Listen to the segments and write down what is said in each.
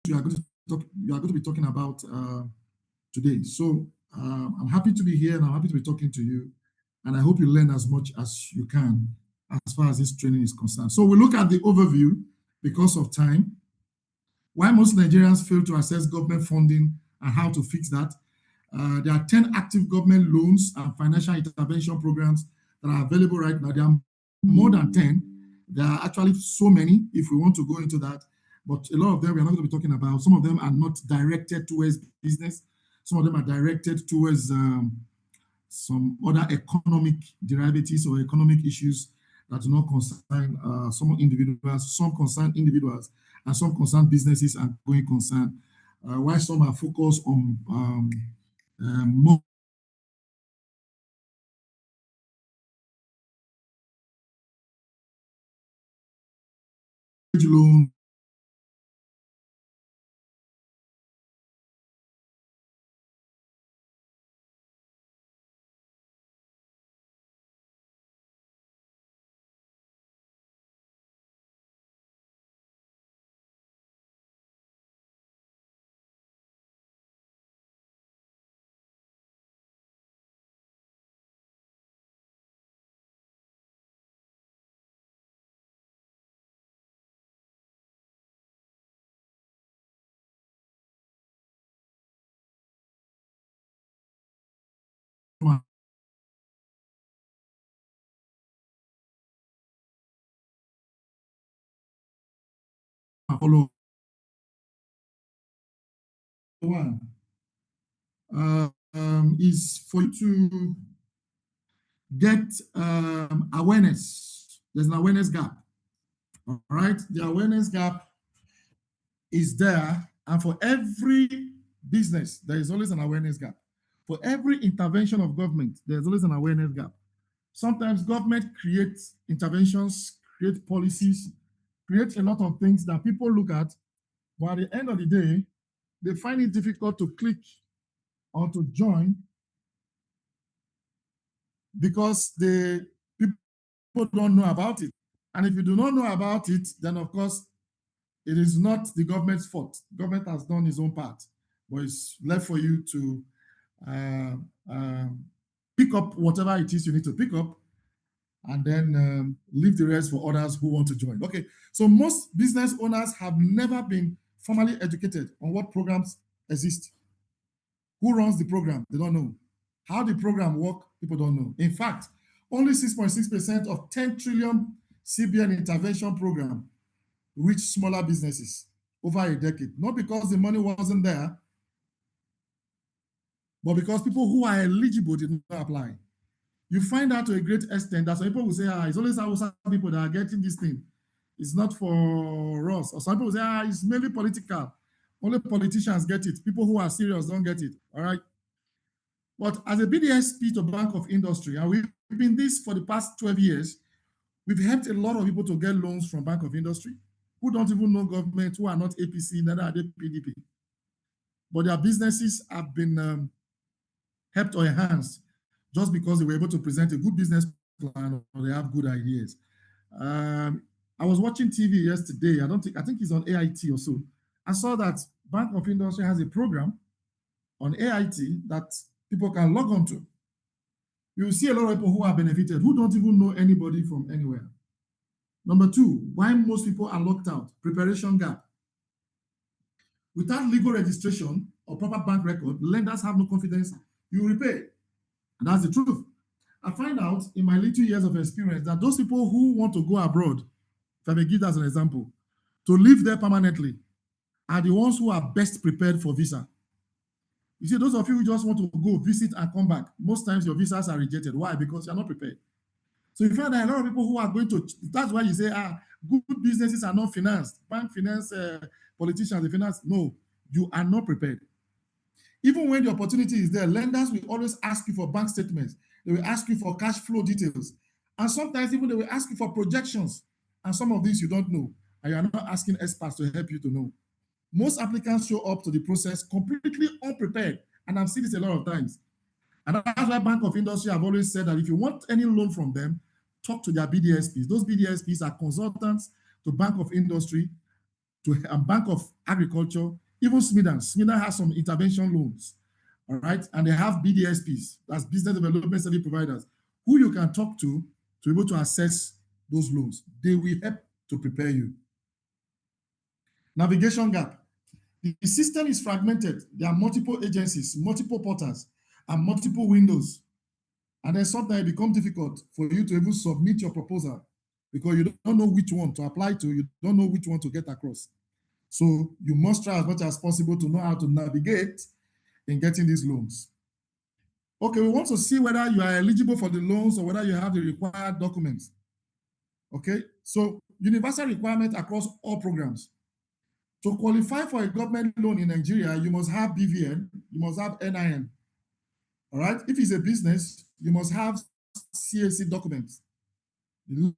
you are going to be talking about today. So I'm happy to be here and I'm happy to be talking to you. And I hope you learn as much as you can as far as this training is concerned. So we look at the overview because of time. Why most Nigerians fail to access government funding and how to fix that. There are 10 active government loans and financial intervention programs that are available right now. There are more than 10. There are actually so many if we want to go into that. But a lot of them we are not going to be talking about. Some of them are not directed towards business. Some of them are directed towards some other economic derivatives or economic issues that do not concern some individuals. Some concern individuals and some concern businesses and going concern. While some are focused on more loan. Follow one is for you to get awareness. There's an awareness gap. All right, the awareness gap is there, and for every business, there is always an awareness gap. For every intervention of government, there's always an awareness gap. Sometimes government creates interventions, create policies, create a lot of things that people look at, but at the end of the day, they find it difficult to click or to join because the people don't know about it. And if you do not know about it, then of course, it is not the government's fault. Government has done its own part, but it's left for you to pick up whatever it is you need to pick up and then leave the rest for others who want to join. Okay, so most business owners have never been formally educated on what programs exist. Who runs the program? They don't know. How the program work? People don't know. In fact, only 6.6% of 10 trillion CBN intervention program reach smaller businesses over a decade. Not because the money wasn't there, but because people who are eligible did not apply. You find out to a great extent that some people will say, it's only some people that are getting this thing. It's not for us. Or some people will say, it's mainly political. Only politicians get it. People who are serious don't get it. All right. But as a BDSP to Bank of Industry, and we've been this for the past 12 years, we've helped a lot of people to get loans from Bank of Industry who don't even know government, who are not APC, neither are they PDP. But their businesses have been helped or enhanced just because they were able to present a good business plan or they have good ideas. I was watching TV yesterday. I think it's on AIT or so. I saw that Bank of Industry has a program on AIT that people can log on to. You will see a lot of people who are benefited, who don't even know anybody from anywhere. Number two, why most people are locked out? Preparation gap. Without legal registration or proper bank record, lenders have no confidence you will repay. And that's the truth. I find out in my little years of experience that those people who want to go abroad, if I may give that as an example, to live there permanently, are the ones who are best prepared for visa. You see, those of you who just want to go visit and come back, most times your visas are rejected. Why? Because you're not prepared. So you find that a lot of people who are going to, that's why you say, good businesses are not financed. Bank finance, politicians, they finance. No, you are not prepared. Even when the opportunity is there, lenders will always ask you for bank statements. They will ask you for cash flow details. And sometimes even they will ask you for projections. And some of these you don't know. And you are not asking experts to help you to know. Most applicants show up to the process completely unprepared. And I've seen this a lot of times. And that's why Bank of Industry have always said that if you want any loan from them, talk to their BDSPs. Those BDSPs are consultants to Bank of Industry and Bank of Agriculture, even SMEDAN. SMEDAN has some intervention loans, all right? And they have BDSPs, that's Business Development Service Providers, who you can talk to be able to access those loans. They will help to prepare you. Navigation gap. The system is fragmented. There are multiple agencies, multiple portals, and multiple windows. And then sometimes it becomes difficult for you to even submit your proposal because you don't know which one to apply to, you don't know which one to get across. So you must try as much as possible to know how to navigate in getting these loans. Okay, we want to see whether you are eligible for the loans or whether you have the required documents. Okay, so universal requirement across all programs. To qualify for a government loan in Nigeria, you must have BVN, you must have NIN. All right, if it's a business, you must have CAC documents. The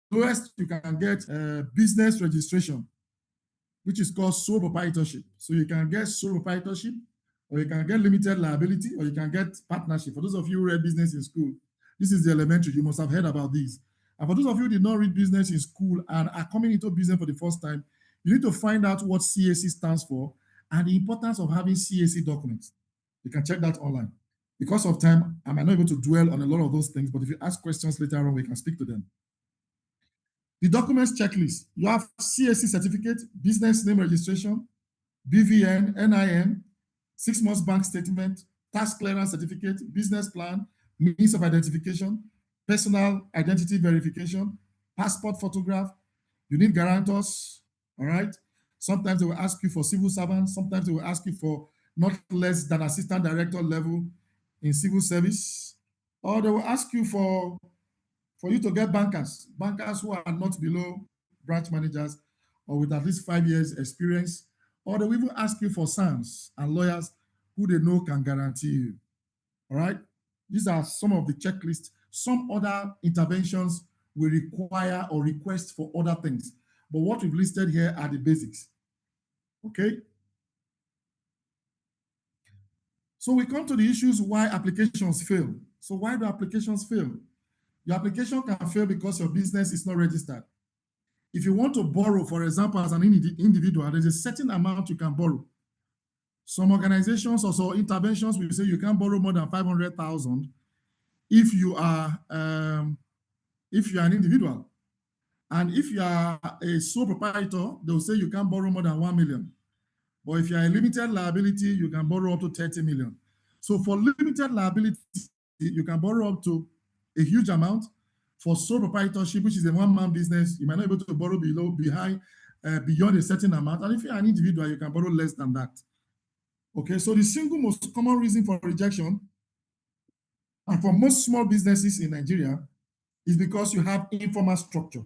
lowest you can get business registration, which is called sole proprietorship. So you can get sole proprietorship, or you can get limited liability, or you can get partnership. For those of you who read business in school, this is the elementary. You must have heard about these. And for those of you who did not read business in school and are coming into business for the first time, you need to find out what CAC stands for and the importance of having CAC documents. You can check that online. Because of time, I might not be able to dwell on a lot of those things, but if you ask questions later on, we can speak to them. The documents checklist. You have CAC certificate, business name registration, BVN, NIN, 6 months bank statement, tax clearance certificate, business plan, means of identification, personal identity verification, passport photograph. You need guarantors, all right? Sometimes they will ask you for civil servants. Sometimes they will ask you for not less than assistant director level in civil service. Or they will ask you for you to get bankers who are not below branch managers or with at least 5 years experience. Or they will even ask you for SAMs and lawyers who they know can guarantee you, all right? These are some of the checklists. Some other interventions will require or request for other things. But what we've listed here are the basics, okay? So we come to the issues why applications fail. So why do applications fail? Your application can fail because your business is not registered. If you want to borrow, for example, as an individual, there's a certain amount you can borrow. Some organizations or some interventions will say you can't borrow more than 500,000 if you are an individual. And if you are a sole proprietor, they'll say you can't borrow more than 1 million. But if you are a limited liability, you can borrow up to 30 million. So for limited liability, you can borrow up to a huge amount. For sole proprietorship, which is a one-man business, you might not be able to borrow beyond a certain amount. And if you're an individual, you can borrow less than that. Okay, so the single most common reason for rejection, and for most small businesses in Nigeria, is because you have informal structure.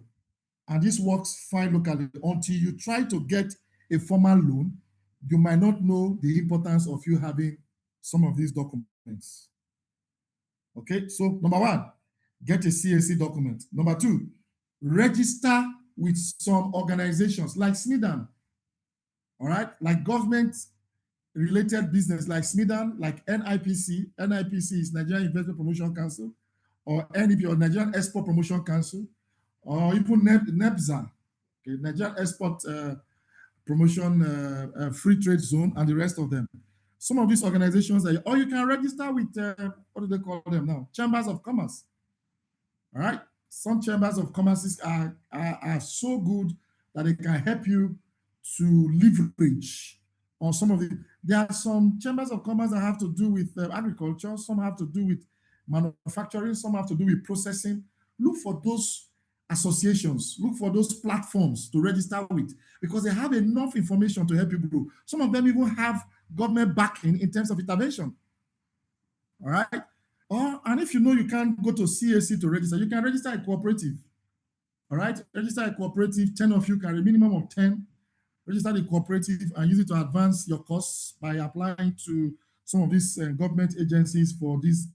And this works fine locally. Until you try to get a formal loan, you might not know the importance of you having some of these documents. Okay, so number one, get a CAC document. Number two, register with some organizations like SMEDAN, all right, like government-related business like SMEDAN, like NIPC. NIPC is Nigerian Investment Promotion Council, or NEP, or Nigerian Export Promotion Council, or even NEPZA, okay, Nigerian Export Promotion Free Trade Zone, and the rest of them. Some of these organizations, or you can register with, what do they call them now? Chambers of Commerce. All right. Some chambers of commerce are so good that they can help you to leverage on some of the. There are some chambers of commerce that have to do with agriculture. Some have to do with manufacturing. Some have to do with processing. Look for those associations. Look for those platforms to register with because they have enough information to help you grow. Some of them even have government backing in terms of intervention. All right. And if you know you can't go to CAC to register, you can register a cooperative. All right, register a cooperative. 10 of you can, a minimum of 10. Register the cooperative and use it to advance your costs by applying to some of these government agencies for this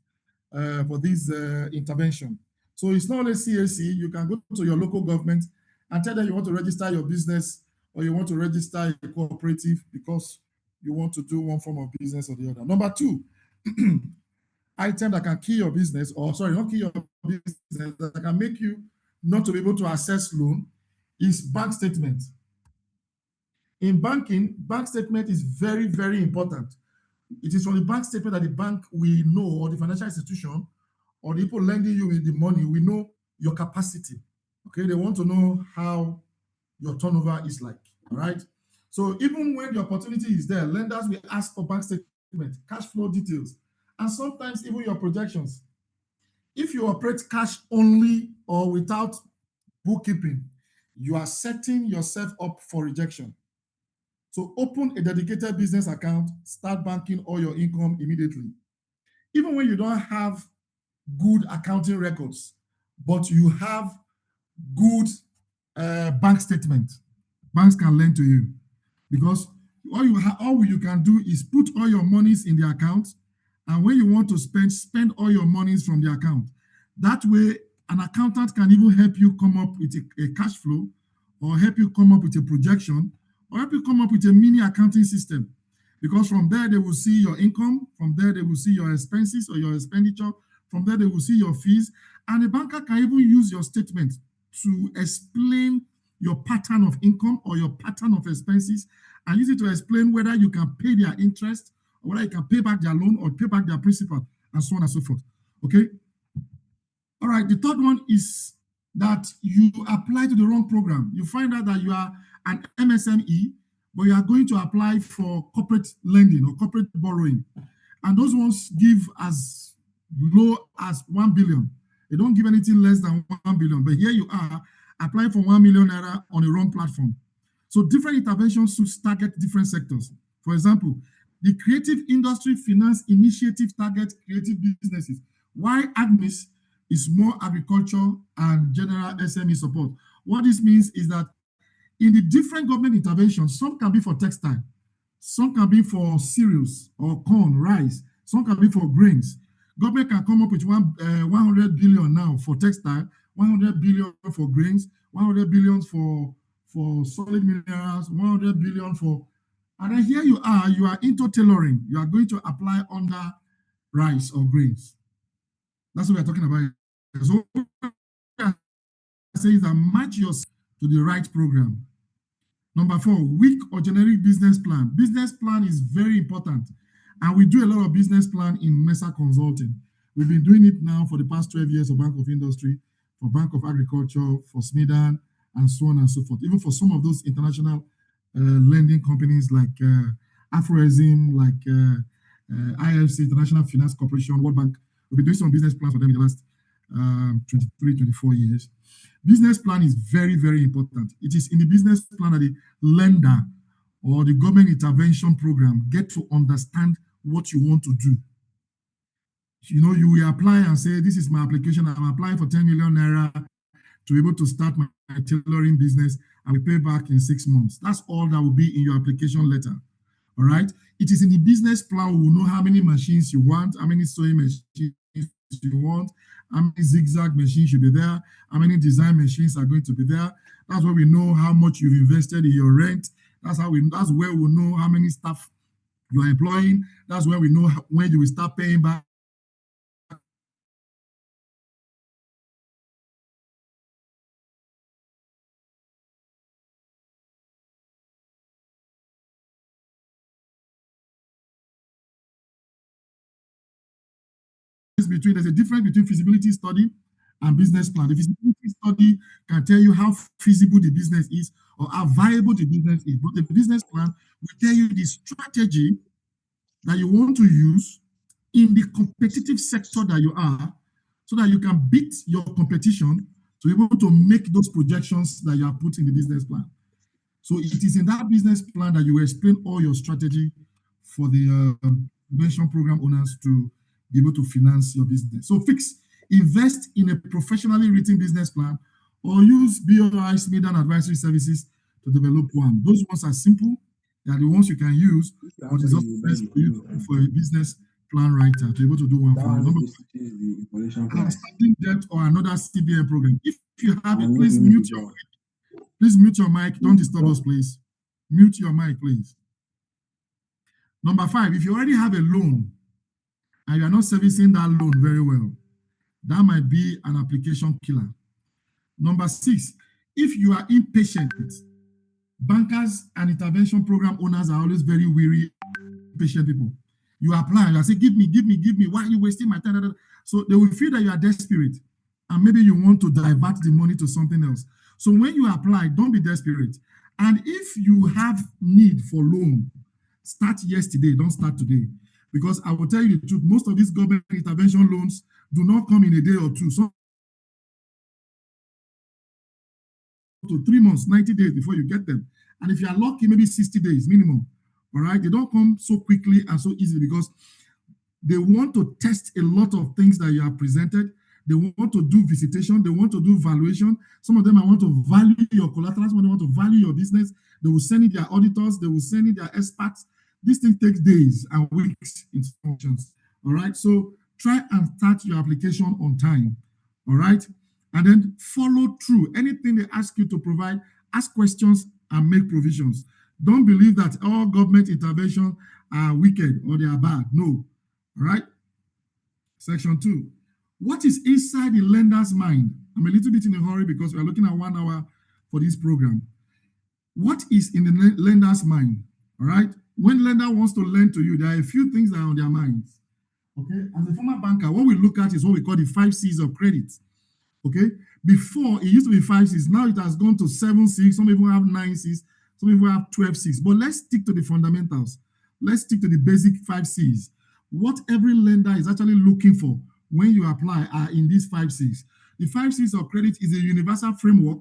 intervention. So it's not only CAC. You can go to your local government and tell them you want to register your business or you want to register a cooperative because you want to do one form of business or the other. Number two. Item that can kill your business, or sorry, not kill your business, that can make you not to be able to access loan is bank statement. In banking, bank statement is very, very important. It is from the bank statement that the bank will know, or the financial institution, or the people lending you with the money, we know your capacity. Okay, they want to know how your turnover is like. All right. So even when the opportunity is there, lenders will ask for bank statement, cash flow details, and sometimes even your projections. If you operate cash only or without bookkeeping, you are setting yourself up for rejection. So open a dedicated business account, start banking all your income immediately. Even when you don't have good accounting records, but you have good bank statement, banks can lend to you, because all you can do is put all your monies in the account, and when you want to spend all your monies from the account. That way, an accountant can even help you come up with a cash flow, or help you come up with a projection, or help you come up with a mini accounting system. Because from there, they will see your income, from there, they will see your expenses or your expenditure, from there, they will see your fees, and the banker can even use your statement to explain your pattern of income or your pattern of expenses, and use it to explain whether you can pay their interest, or whether you can pay back their loan or pay back their principal, and so on and so forth. Okay? All right, the third one is that you apply to the wrong program. You find out that you are an MSME, but you are going to apply for corporate lending or corporate borrowing. And those ones give as low as 1 billion. They don't give anything less than 1 billion. But here you are applying for 1 million naira on a wrong platform. So different interventions should target different sectors. For example, the Creative Industry Finance Initiative targets creative businesses, while AGSMEIS is more agriculture and general SME support. What this means is that in the different government interventions, some can be for textile, some can be for cereals or corn, rice, some can be for grains. Government can come up with 100 billion now for textile, 100 billion for grains, 100 billion for solid minerals, 100 billion for, and then here you are into tailoring. You are going to apply under rice or grains. That's what we're talking about. So says that match yourself to the right program. Number 4, weak or generic business plan. Business plan is very important. And we do a lot of business plan in Mecer Consulting. We've been doing it now for the past 12 years for Bank of Industry, for Bank of Agriculture, for SMEDAN, and so on and so forth. Even for some of those international lending companies like AfroExim, like IFC, International Finance Corporation, World Bank. We've been doing some business plans for them in the last 23, 24 years. Business plan is very, very important. It is in the business plan that the lender or the government intervention program get to understand what you want to do. You know, you will apply and say, this is my application. I'm applying for 10 million naira to be able to start my tailoring business. I will pay back in 6 months. That's all that will be in your application letter. All right. It is in the business plan. We will know how many machines you want, how many sewing machines you want, how many zigzag machines should be there, how many design machines are going to be there. That's where we know how much you've invested in your rent. That's where we know how many staff you are employing. That's where we know when you will start paying back. There's a difference between feasibility study and business plan. The feasibility study can tell you how feasible the business is or how viable the business is. But the business plan will tell you the strategy that you want to use in the competitive sector that you are, so that you can beat your competition to be able to make those projections that you have put in the business plan. So it is in that business plan that you explain all your strategy for the convention program owners to be able to finance your business. So invest in a professionally written business plan, or use BOI SMEDAN advisory services to develop one. Those ones are simple. They are the ones you can use, but it's also best for you for a business plan writer to be able to do one for you. Outstanding debt or another CBN program. If you have it, please mute your mic. Please mute your mic. Don't disturb us, please. Mute your mic, please. Number 5, if you already have a loan and you are not servicing that loan very well, that might be an application killer. Number 6, if you are impatient Bankers and intervention program owners are always very weary, patient people. You apply, you say, give me. Why are you wasting my time? So they will feel that you are desperate and maybe you want to divert the money to something else. So when you apply, don't be desperate. And if you have need for loan, start yesterday, don't start today. Because I will tell you the truth, most of these government intervention loans do not come in a day or two. So to 3 months, 90 days before you get them. And if you are lucky, maybe 60 days minimum. All right. They don't come so quickly and so easily because they want to test a lot of things that you have presented. They want to do visitation. They want to do valuation. Some of them want to value your collateral. Some of them want to value your business. They will send in their auditors. They will send in their experts. This thing takes days and weeks in functions. All right. So try and start your application on time. All right. And then follow through. Anything they ask you to provide, ask questions and make provisions. Don't believe that all government interventions are wicked or they are bad. No. All right. Section 2. What is inside the lender's mind? I'm a little bit in a hurry because we are looking at 1 hour for this program. What is in the lender's mind? All right. When lender wants to lend to you, there are a few things that are on their minds. Okay. As a former banker, what we look at is what we call the 5 C's of credit. Okay. Before, it used to be 5 C's. Now it has gone to 7 C's. Some people have 9 C's. Some people have 12 C's. But let's stick to the fundamentals. Let's stick to the basic 5 C's. What every lender is actually looking for when you apply are in these 5 C's. The 5 C's of credit is a universal framework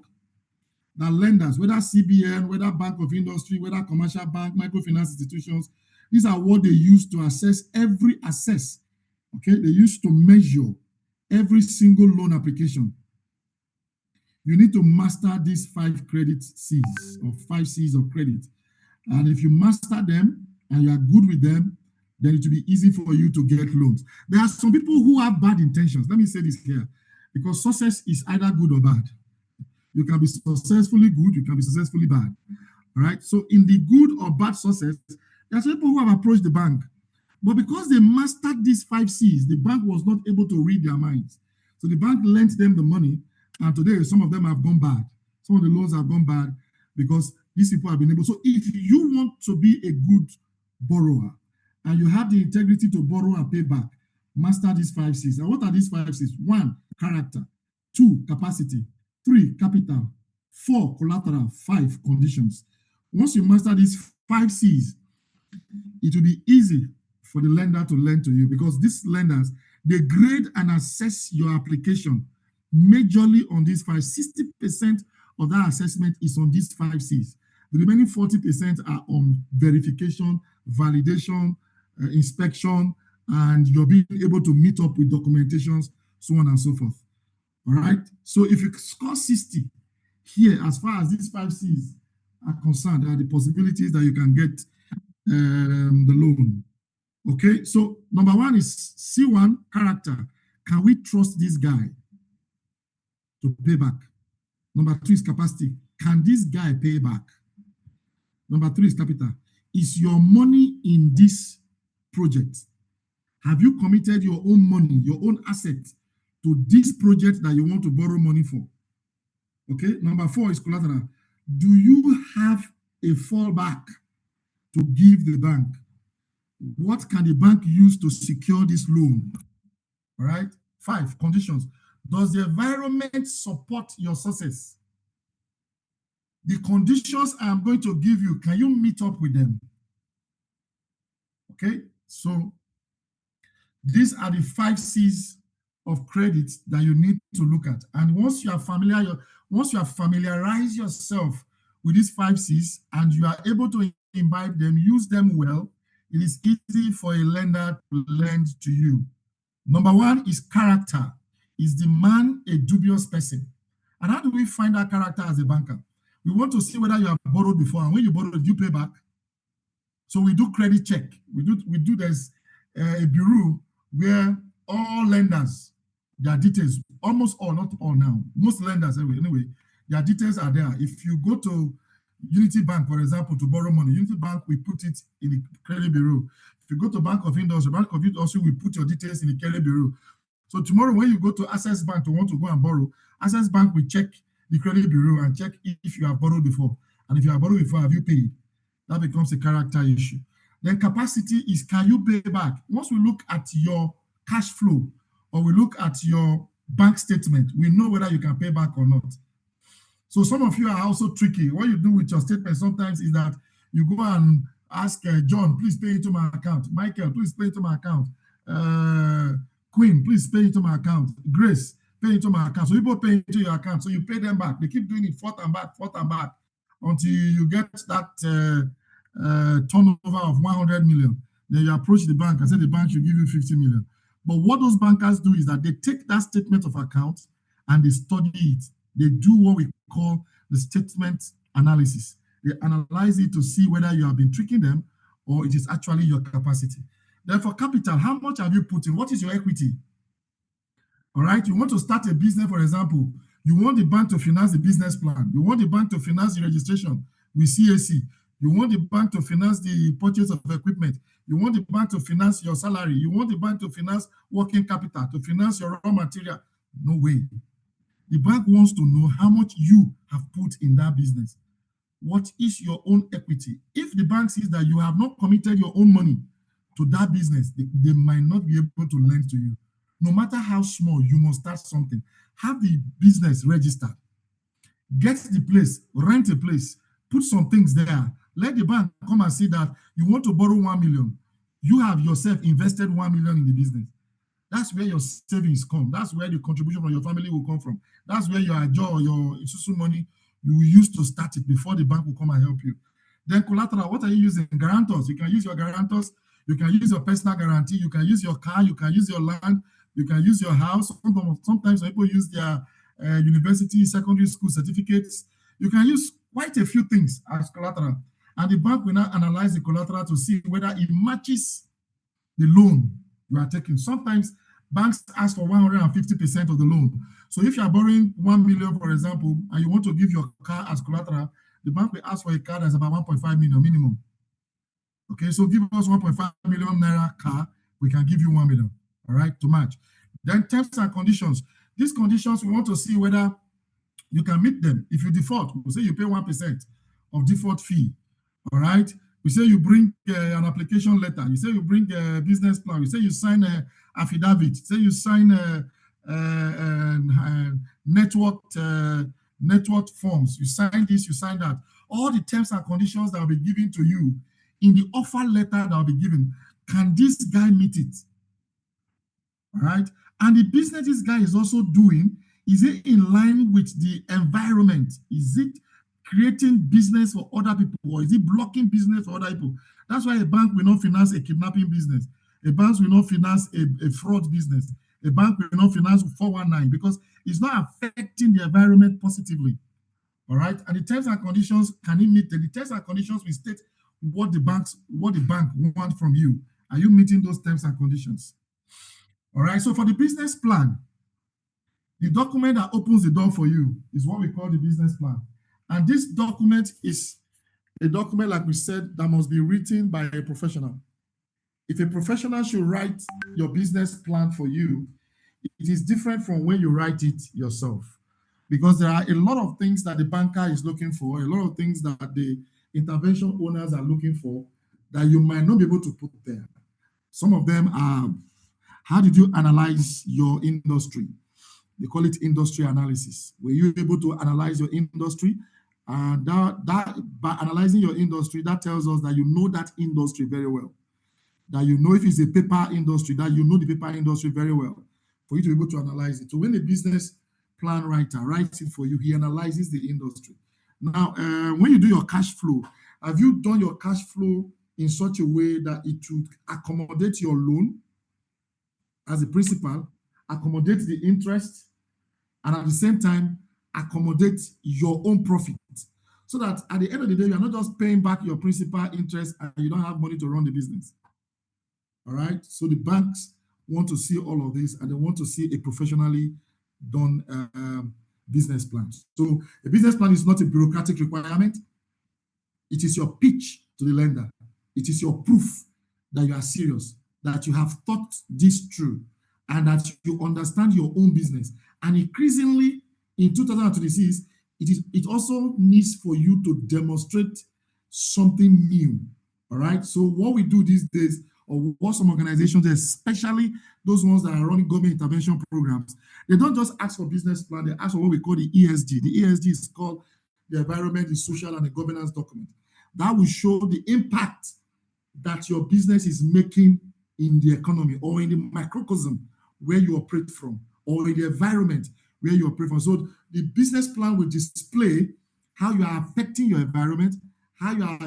that lenders, whether CBN, whether Bank of Industry, whether commercial bank, microfinance institutions, these are what they use to assess every assess. Okay, they use to measure every single loan application. You need to master these 5 credit C's or 5 C's of credit. And if you master them and you are good with them, then it will be easy for you to get loans. There are some people who have bad intentions. Let me say this here, because success is either good or bad. You can be successfully good, you can be successfully bad. All right. So in the good or bad success, there are some people who have approached the bank, but because they mastered these 5 C's, the bank was not able to read their minds. So the bank lent them the money, and today some of them have gone bad. Some of the loans have gone bad because these people have been able. So if you want to be a good borrower and you have the integrity to borrow and pay back, master these 5 C's. And what are these 5 C's? 1, character. 2, capacity. 3, capital. 4, collateral. 5, conditions. Once you master these 5 C's, it will be easy for the lender to lend to you because these lenders, they grade and assess your application majorly on these 5. 60% of that assessment is on these 5 C's. The remaining 40% are on verification, validation, inspection, and you're being able to meet up with documentations, so on and so forth. All right. So if you score 60 here, as far as these 5 C's are concerned, there are the possibilities that you can get the loan. Okay. So number 1 is C1, character. Can we trust this guy to pay back? Number 2 is capacity. Can this guy pay back? Number 3 is capital. Is your money in this project? Have you committed your own money, your own asset to this project that you want to borrow money for? Okay. Number 4 is collateral. Do you have a fallback to give the bank? What can the bank use to secure this loan? All right. 5, conditions. Does the environment support your success? The conditions I am going to give you, can you meet up with them? Okay. So these are the 5 C's of credit that you need to look at. And once you have familiarized yourself with these 5 C's and you are able to imbibe them, use them well, it is easy for a lender to lend to you. Number 1 is character. Is the man a dubious person? And how do we find that character as a banker? We want to see whether you have borrowed before, and when you borrow, you pay back. So we do credit check. There's a bureau where all lenders, their details, almost all, not all now, most lenders anyway, their details are there. If you go to Unity Bank, for example, to borrow money, Unity Bank, we put it in the credit bureau. If you go to Bank of Industry, Bank of Industry, we put your details in the credit bureau. So tomorrow when you go to Access Bank to want to go and borrow, Access Bank will check the credit bureau and check if you have borrowed before. And if you have borrowed before, have you paid? That becomes a character issue. Then capacity is, can you pay back? Once we look at your cash flow or we look at your bank statement, we know whether you can pay back or not. So some of you are also tricky. What you do with your statement sometimes is that you go and ask John, please pay into my account. Michael, please pay into my account. Queen, please pay into my account. Grace, pay into my account. So people pay into your account. So you pay them back. They keep doing it forth and back until you get that turnover of 100 million. Then you approach the bank and say the bank should give you 50 million. But what those bankers do is that they take that statement of account and they study it. They do what we call the statement analysis. They analyze it to see whether you have been tricking them or it is actually your capacity. Then for capital, how much have you put in? What is your equity? All right, you want to start a business, for example, you want the bank to finance the business plan. You want the bank to finance the registration with CAC. You want the bank to finance the purchase of equipment. You want the bank to finance your salary. You want the bank to finance working capital, to finance your raw material. No way. The bank wants to know how much you have put in that business. What is your own equity? If the bank sees that you have not committed your own money to that business, they might not be able to lend to you. No matter how small, you must start something. Have the business registered. Get the place, rent a place, put some things there. Let the bank come and see that you want to borrow 1 million. You have yourself invested 1 million in the business. That's where your savings come. That's where the contribution from your family will come from. That's where your job or your institutional money you will use to start it before the bank will come and help you. Then collateral, what are you using? Guarantors. You can use your guarantors. You can use your personal guarantee. You can use your car. You can use your land. You can use your house. Sometimes people use their university, secondary school certificates. You can use quite a few things as collateral. And the bank will now analyze the collateral to see whether it matches the loan you are taking. Sometimes banks ask for 150% of the loan. So if you are borrowing 1 million, for example, and you want to give your car as collateral, the bank will ask for a car that's about 1.5 million minimum. Okay, so give us 1.5 million naira car, we can give you 1 million, all right, to match. Then terms and conditions. These conditions, we want to see whether you can meet them. If you default, we say you pay 1% of default fee, all right? We say you bring an application letter. You say you bring a business plan. You say you sign an affidavit. Say you sign network forms. You sign this, you sign that. All the terms and conditions that will be given to you in the offer letter that will be given. Can this guy meet it? All right? And the business this guy is also doing, is it in line with the environment? Is it creating business for other people, or is it blocking business for other people? That's why a bank will not finance a kidnapping business. A bank will not finance a fraud business. A bank will not finance 419 because it's not affecting the environment positively. All right. And the terms and conditions, can it meet the terms and conditions will state what the bank want from you. Are you meeting those terms and conditions? All right. So for the business plan, the document that opens the door for you is what we call the business plan. And this document is a document, like we said, that must be written by a professional. If a professional should write your business plan for you, it is different from when you write it yourself. Because there are a lot of things that the banker is looking for, a lot of things that the intervention owners are looking for that you might not be able to put there. Some of them are, how did you analyze your industry? They call it industry analysis. Were you able to analyze your industry? And that by analyzing your industry, that tells us that you know that industry very well. That you know if it's a paper industry, that you know the paper industry very well for you to be able to analyze it. So when a business plan writer writes it for you, he analyzes the industry. Now, when you do your cash flow, have you done your cash flow in such a way that it would accommodate your loan as a principal, accommodate the interest, and at the same time, accommodate your own profit? So that at the end of the day, you're not just paying back your principal interest and you don't have money to run the business. All right. So the banks want to see all of this and they want to see a professionally done business plan. So a business plan is not a bureaucratic requirement. It is your pitch to the lender. It is your proof that you are serious, that you have thought this through, and that you understand your own business. And increasingly, in 2026, it also needs for you to demonstrate something new. All right. So what we do these days, or what some organizations, especially those ones that are running government intervention programs, they don't just ask for business plan, they ask for what we call the ESG. The ESG is called the environment, the social, and the governance document. That will show the impact that your business is making in the economy or in the microcosm where you operate from, or in the environment where you operate from. So the business plan will display how you are affecting your environment, how you are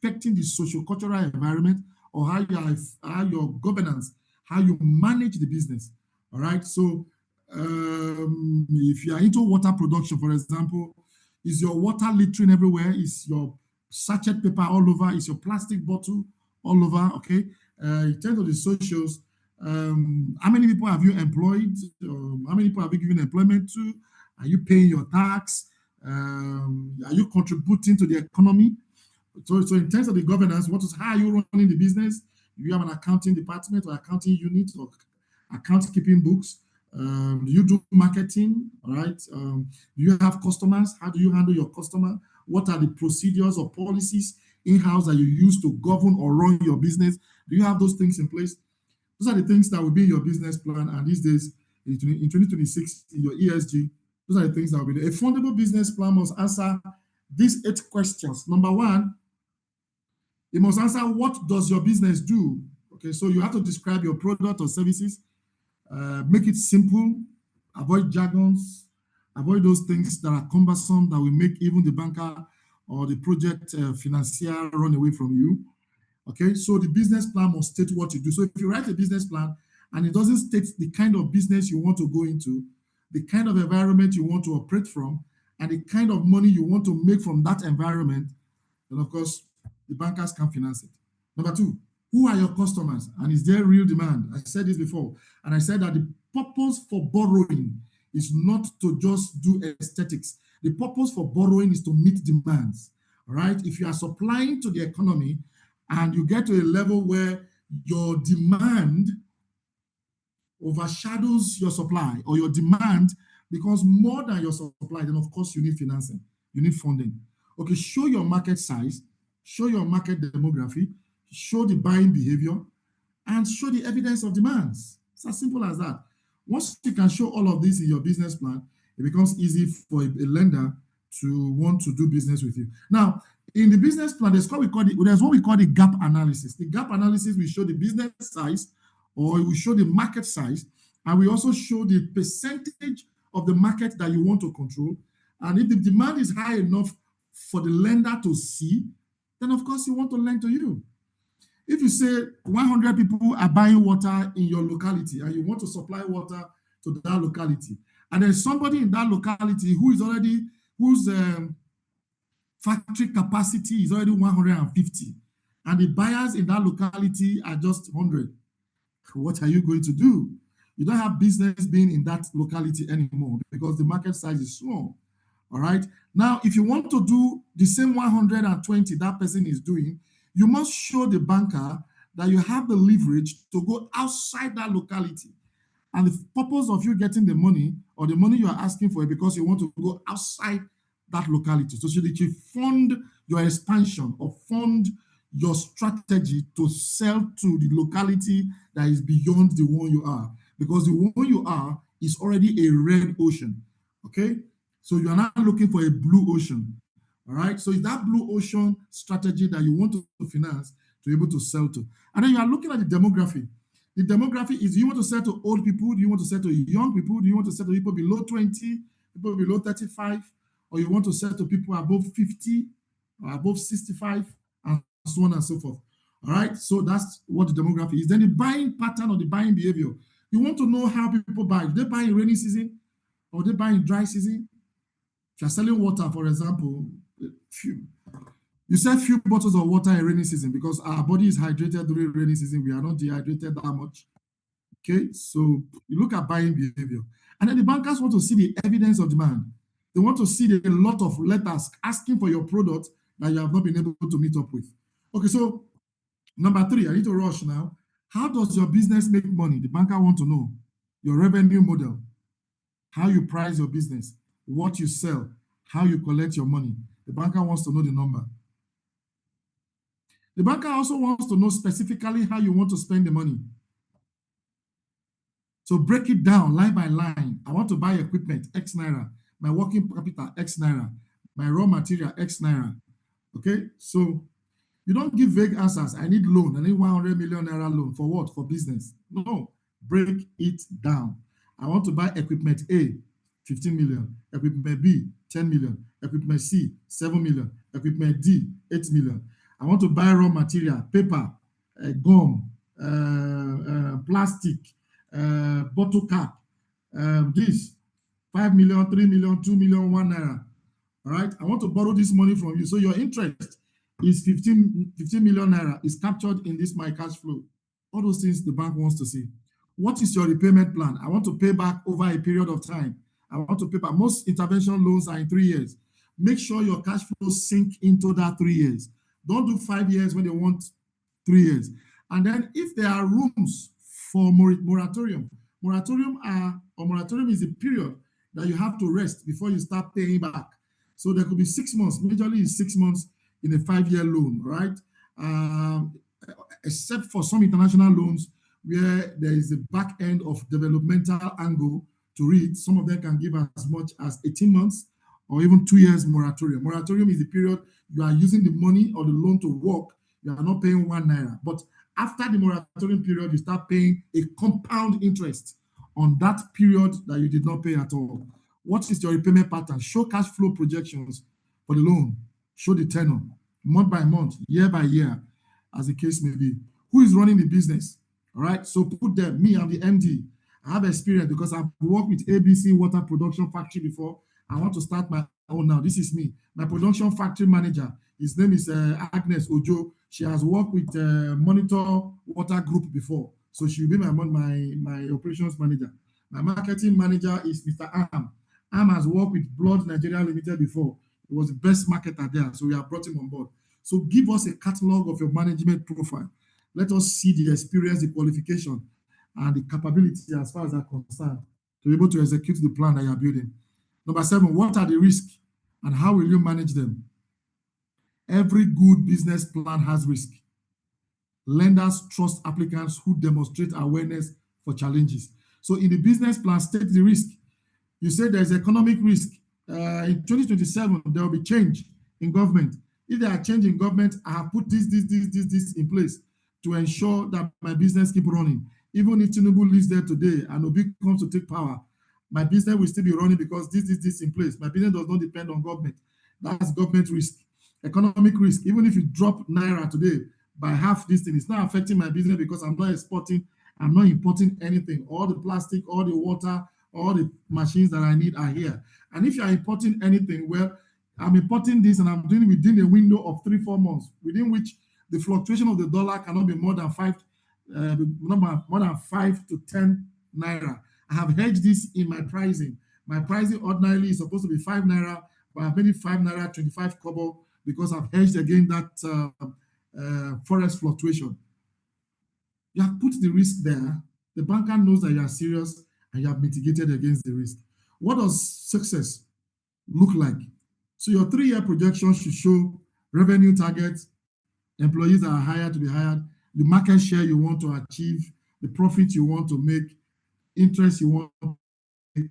affecting the socio-cultural environment, or how your governance, how you manage the business. All right. So if you are into water production, for example, is your water littering everywhere? Is your sachet paper all over? Is your plastic bottle all over? Okay. In terms of the socials, how many people have you employed? How many people have you given employment to? Are you paying your tax? Are you contributing to the economy? So in terms of the governance, how are you running the business? Do you have an accounting department or accounting unit or account keeping books? Do you do marketing? All right. Do you have customers? How do you handle your customer? What are the procedures or policies in-house that you use to govern or run your business? Do you have those things in place? Those are the things that will be in your business plan. And these days, in 2026, in your ESG, those are the things that will be there. A fundable business plan must answer these 8 questions. Number 1, it must answer, what does your business do? Okay, so you have to describe your product or services, make it simple, avoid jargons, avoid those things that are cumbersome that will make even the banker or the project financier run away from you. Okay, so the business plan must state what you do. So if you write a business plan and it doesn't state the kind of business you want to go into, the kind of environment you want to operate from, and the kind of money you want to make from that environment, then of course, the bankers can finance it. Number 2, who are your customers and is there real demand? I said this before, and I said that the purpose for borrowing is not to just do aesthetics. The purpose for borrowing is to meet demands, all right? If you are supplying to the economy and you get to a level where your demand overshadows your supply, or your demand becomes more than your supply, then of course you need financing, you need funding. Okay, show your market size, show your market demography, show the buying behavior, and show the evidence of demands. It's as simple as that. Once you can show all of this in your business plan, it becomes easy for a lender to want to do business with you. Now, in the business plan, there's what we call the gap analysis. The gap analysis will show the business size, or it will show the market size, and we also show the percentage of the market that you want to control. And if the demand is high enough for the lender to see, then of course you want to lend to you. If you say 100 people are buying water in your locality and you want to supply water to that locality, and there's somebody in that locality whose factory capacity is already 150, and the buyers in that locality are just 100, what are you going to do? You don't have business being in that locality anymore because the market size is small. All right. Now, if you want to do the same 120 that person is doing, you must show the banker that you have the leverage to go outside that locality. And the purpose of you getting the money, or the money you are asking for, is because you want to go outside that locality. So should you fund your expansion or fund your strategy to sell to the locality that is beyond the one you are, because the one you are is already a red ocean. Okay, so you are not looking for a blue ocean. All right, so it's that blue ocean strategy that you want to finance to be able to sell to. And then you are looking at the demography. The demography is, do you want to sell to old people? Do you want to sell to young people? Do you want to sell to people below 20, people below 35? Or you want to sell to people above 50 or above 65, and so on and so forth. All right, so that's what the demography is. Then the buying pattern or the buying behavior. You want to know how people buy. Do they buy in rainy season or they buy in dry season? If you're selling water, for example, you sell few bottles of water in rainy season because our body is hydrated during rainy season. We are not dehydrated that much. Okay, so you look at buying behavior. And then the bankers want to see the evidence of demand. They want to see a lot of letters asking for your product that you have not been able to meet up with. Okay, so number 3, I need to rush now. How does your business make money? The banker wants to know your revenue model, how you price your business, what you sell, how you collect your money. The banker wants to know the number. The banker also wants to know specifically how you want to spend the money. So break it down line by line. I want to buy equipment, X naira. My working capital, X naira. My raw material, X naira. Okay, so you don't give vague answers. I need loan. I need 100 million naira loan. For what? For business. No, break it down. I want to buy equipment A, 15 million. Equipment B, 10 million. Equipment C, 7 million. Equipment D, 8 million. I want to buy raw material, paper, gum, plastic, bottle cap, this, 5 million, 3 million, 2 million, 1 naira. All right, I want to borrow this money from you. So your interest is 15 million naira is captured in this my cash flow. All those things the bank wants to see. What is your repayment plan? I want to pay back over a period of time. I want to pay back. Most intervention loans are in 3 years. Make sure your cash flow sink into that 3 years. Don't do 5 years when they want 3 years. And then if there are rooms for moratorium, moratorium is a period that you have to rest before you start paying back. So there could be 6 months, majorly is 6 months in a 5-year loan, right? Except for some international loans where there is a back end of developmental angle to read. Some of them can give as much as 18 months or even 2 years moratorium. Moratorium is the period you are using the money or the loan to work. You are not paying 1 naira. But after the moratorium period, you start paying a compound interest on that period that you did not pay at all. What is your repayment pattern? Show cash flow projections for the loan. Show the tenor, month by month, year by year, as the case may be. Who is running the business? All right, so put them, me, I'm the MD. I have experience because I've worked with ABC Water Production Factory before. I want to start my own now. This is me. My production factory manager, his name is Agnes Ojo. She has worked with Monitor Water Group before. So she will be my operations manager. My marketing manager is Mr. Am. Am has worked with Blood Nigeria Limited before. He was the best marketer there, so we have brought him on board. So give us a catalog of your management profile. Let us see the experience, the qualification, and the capability as far as I'm concerned to be able to execute the plan that you are building. Number 7, what are the risks and how will you manage them? Every good business plan has risk. Lenders trust applicants who demonstrate awareness for challenges. So in the business plan, state the risk. You say there's economic risk. In 2027, there will be change in government. If there are change in government, I have put this in place to ensure that my business keep running. Even if Tinubu leaves there today and Obi comes to take power, my business will still be running because this in place. My business does not depend on government. That's government risk. Economic risk. Even if you drop naira today by half this thing, it's not affecting my business because I'm not exporting, I'm not importing anything. All the plastic, all the water, all the machines that I need are here. And if you are importing anything, well, I'm importing this and I'm doing it within a window of 3-4 months, within which the fluctuation of the dollar cannot be more than 5 to 10 naira. I have hedged this in my pricing. My pricing ordinarily is supposed to be 5 naira, but I've made it 5 naira 25 kobo because I've hedged against that forex fluctuation. You have put the risk there. The banker knows that you are serious and you have mitigated against the risk. What does success look like? So your 3-year projection should show revenue targets, employees that are hired to be hired, the market share you want to achieve, the profit you want to make, interest you want to make,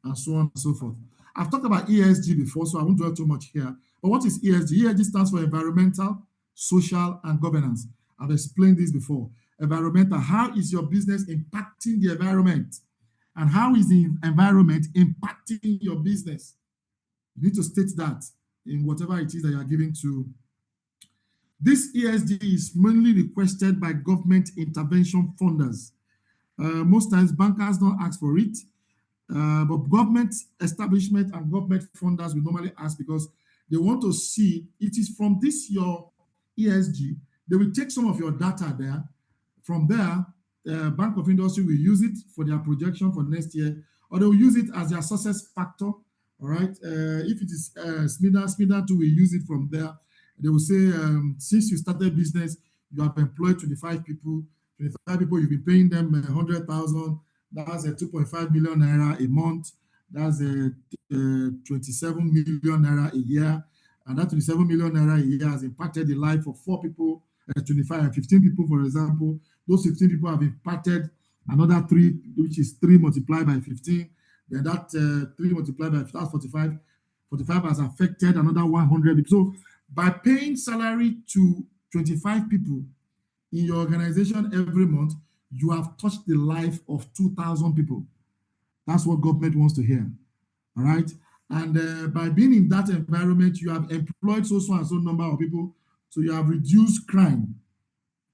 and so on and so forth. I've talked about ESG before, so I won't dwell too much here. But what is ESG? ESG stands for environmental, social, and governance. I've explained this before. Environmental, how is your business impacting the environment? And how is the environment impacting your business? You need to state that in whatever it is that you are giving to. This ESG is mainly requested by government intervention funders. Most times bankers don't ask for it, but government establishment and government funders will normally ask because they want to see it is from this your ESG. They will take some of your data there. From there, Bank of Industry will use it for their projection for next year, or they will use it as their success factor. All right. If it is SMEDAN too will use it from there. They will say, since you started business, you have employed 25 people. 25 people, you've been paying them 100,000. That's a 2.5 million naira a month. That's a 27 million naira a year, and that 27 million naira a year has impacted the life of 4 people, 25 and 15 people, for example. Those 15 people have impacted another 3, which is 3 multiplied by 15. Then that 3 multiplied by that's 45. 45 has affected another 100 people. So by paying salary to 25 people in your organization every month, you have touched the life of 2,000 people. That's what government wants to hear. All right. And by being in that environment, you have employed so and so number of people. So you have reduced crime,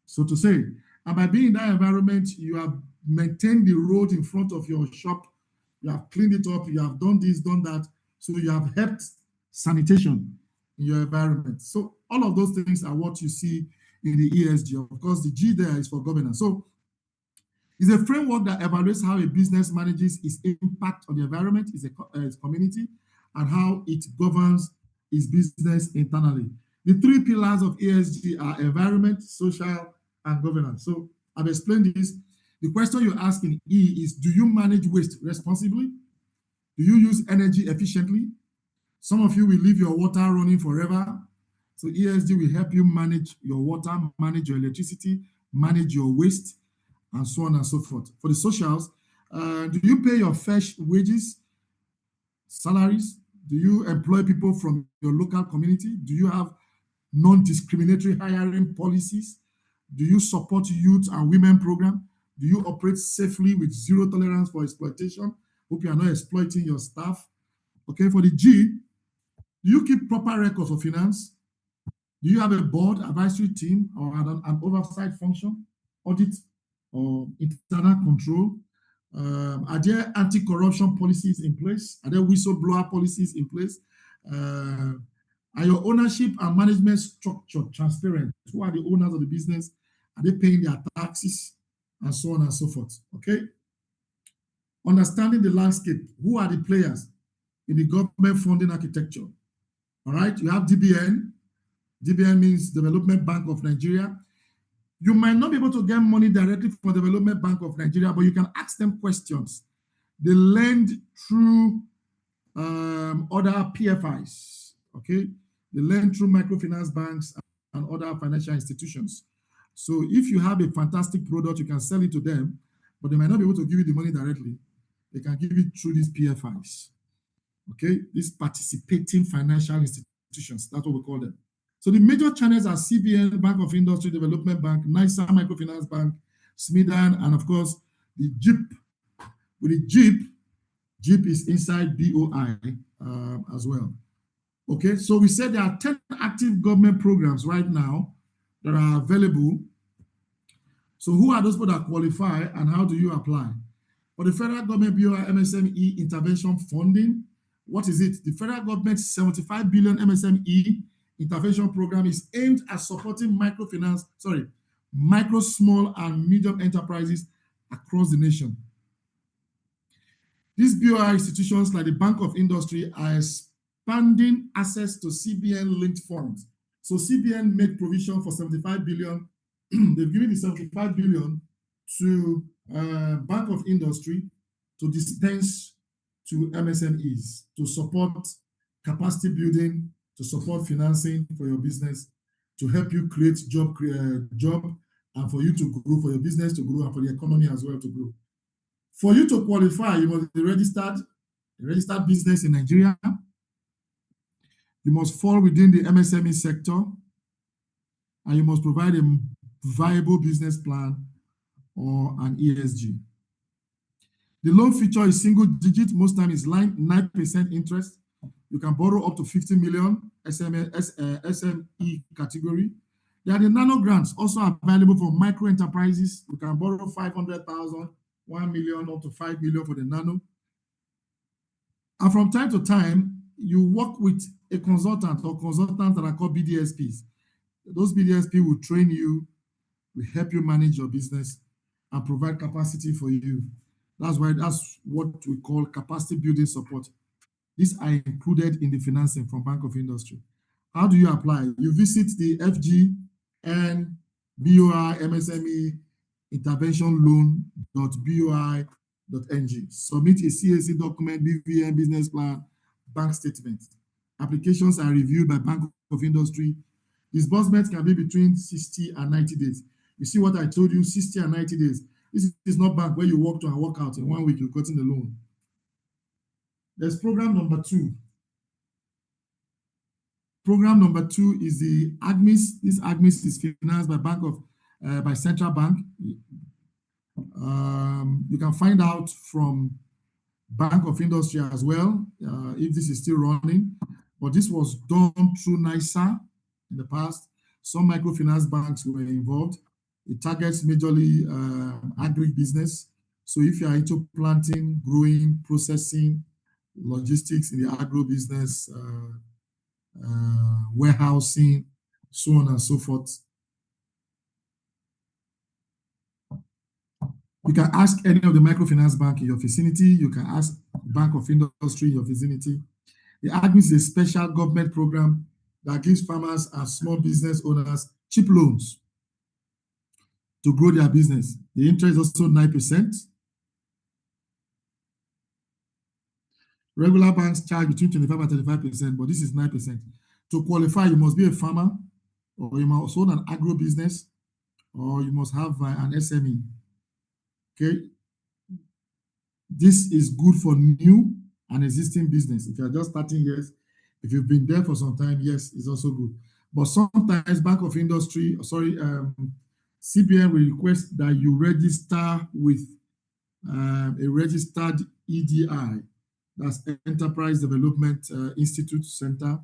so to say. And by being in that environment, you have maintained the road in front of your shop. You have cleaned it up. You have done this, done that. So you have helped sanitation in your environment. So all of those things are what you see in the ESG. Of course, the G there is for governance. So it's a framework that evaluates how a business manages its impact on the environment, its community, and how it governs its business internally. The 3 pillars of ESG are environment, social, and governance. So I've explained this. The question you ask in E is, do you manage waste responsibly? Do you use energy efficiently? Some of you will leave your water running forever. So ESG will help you manage your water, manage your electricity, manage your waste, and so on and so forth. For the socials, do you pay your fair wages, salaries? Do you employ people from your local community? Do you have non-discriminatory hiring policies? Do you support youth and women program? Do you operate safely with zero tolerance for exploitation? Hope you are not exploiting your staff. Okay, for the G, do you keep proper records of finance? Do you have a board, advisory team, or an oversight function, audit, or internal control? Are there anti-corruption policies in place? Are there whistleblower policies in place? Are your ownership and management structure transparent? Who are the owners of the business? Are they paying their taxes? And so on and so forth. Okay. Understanding the landscape. Who are the players in the government funding architecture? All right. You have DBN. DBN means Development Bank of Nigeria. You might not be able to get money directly from Development Bank of Nigeria, but you can ask them questions. They lend through other PFIs, okay? They lend through microfinance banks and other financial institutions. So if you have a fantastic product, you can sell it to them, but they might not be able to give you the money directly. They can give it through these PFIs, okay? These participating financial institutions, that's what we call them. So the major channels are CBN, Bank of Industry Development Bank, NYSAL Microfinance Bank, SMEDAN, and of course, the GEEP. With the GEEP, GEEP is inside BOI as well. Okay, so we said there are 10 active government programs right now that are available. So who are those people that qualify and how do you apply? For the federal government BOI MSME intervention funding, what is it? The federal government's 75 billion MSME intervention program is aimed at supporting micro, small, and medium enterprises across the nation. These BOI institutions, like the Bank of Industry, are expanding access to CBN-linked funds. So CBN made provision for 75 billion. They've given the 75 billion to Bank of Industry to dispense to MSMEs, to support capacity building, to support financing for your business, to help you create job, and for you to grow, for your business to grow, and for the economy as well to grow. For you to qualify, you must be a registered business in Nigeria. You must fall within the MSME sector, and you must provide a viable business plan or an ESG. The loan feature is single digit, most times is 9% interest. You can borrow up to 50 million SME category. There are the nano grants also available for micro enterprises. You can borrow 500,000, 1 million, up to 5 million for the nano. And from time to time, you work with a consultant or consultants that are called BDSPs. Those BDSP will train you, will help you manage your business and provide capacity for you. That's what we call capacity building support. These are included in the financing from Bank of Industry. How do you apply? You visit the FGN BOI MSME intervention loan.boi.ng. Submit a CAC document, BVN business plan, bank statement. Applications are reviewed by Bank of Industry. Disbursements can be between 60 and 90 days. You see what I told you, 60 and 90 days. This is not bank where you walk to and walk out in 1 week, you've gotten the loan. There's program number 2. Program number 2 is the AGSMEIS. This AGSMEIS is financed by Central Bank. You can find out from Bank of Industry as well, if this is still running. But this was done through NIRSAL in the past. Some microfinance banks were involved. It targets majorly agribusiness. So if you are into planting, growing, processing, logistics in the agro business, warehousing, so on and so forth, you can ask any of the microfinance bank in your vicinity. You can ask Bank of Industry in your vicinity. The AGSMEIS is a special government program that gives farmers and small business owners cheap loans to grow their business. The interest is also 9%. Regular banks charge between 25 and 35%, but this is 9%. To qualify, you must be a farmer, or you must own an agro business, or you must have an SME. Okay, this is good for new and existing business. If you're just starting, yes. If you've been there for some time, yes, it's also good. But sometimes Bank of Industry, CBN will request that you register with a registered EDI, that's Enterprise Development Institute Center.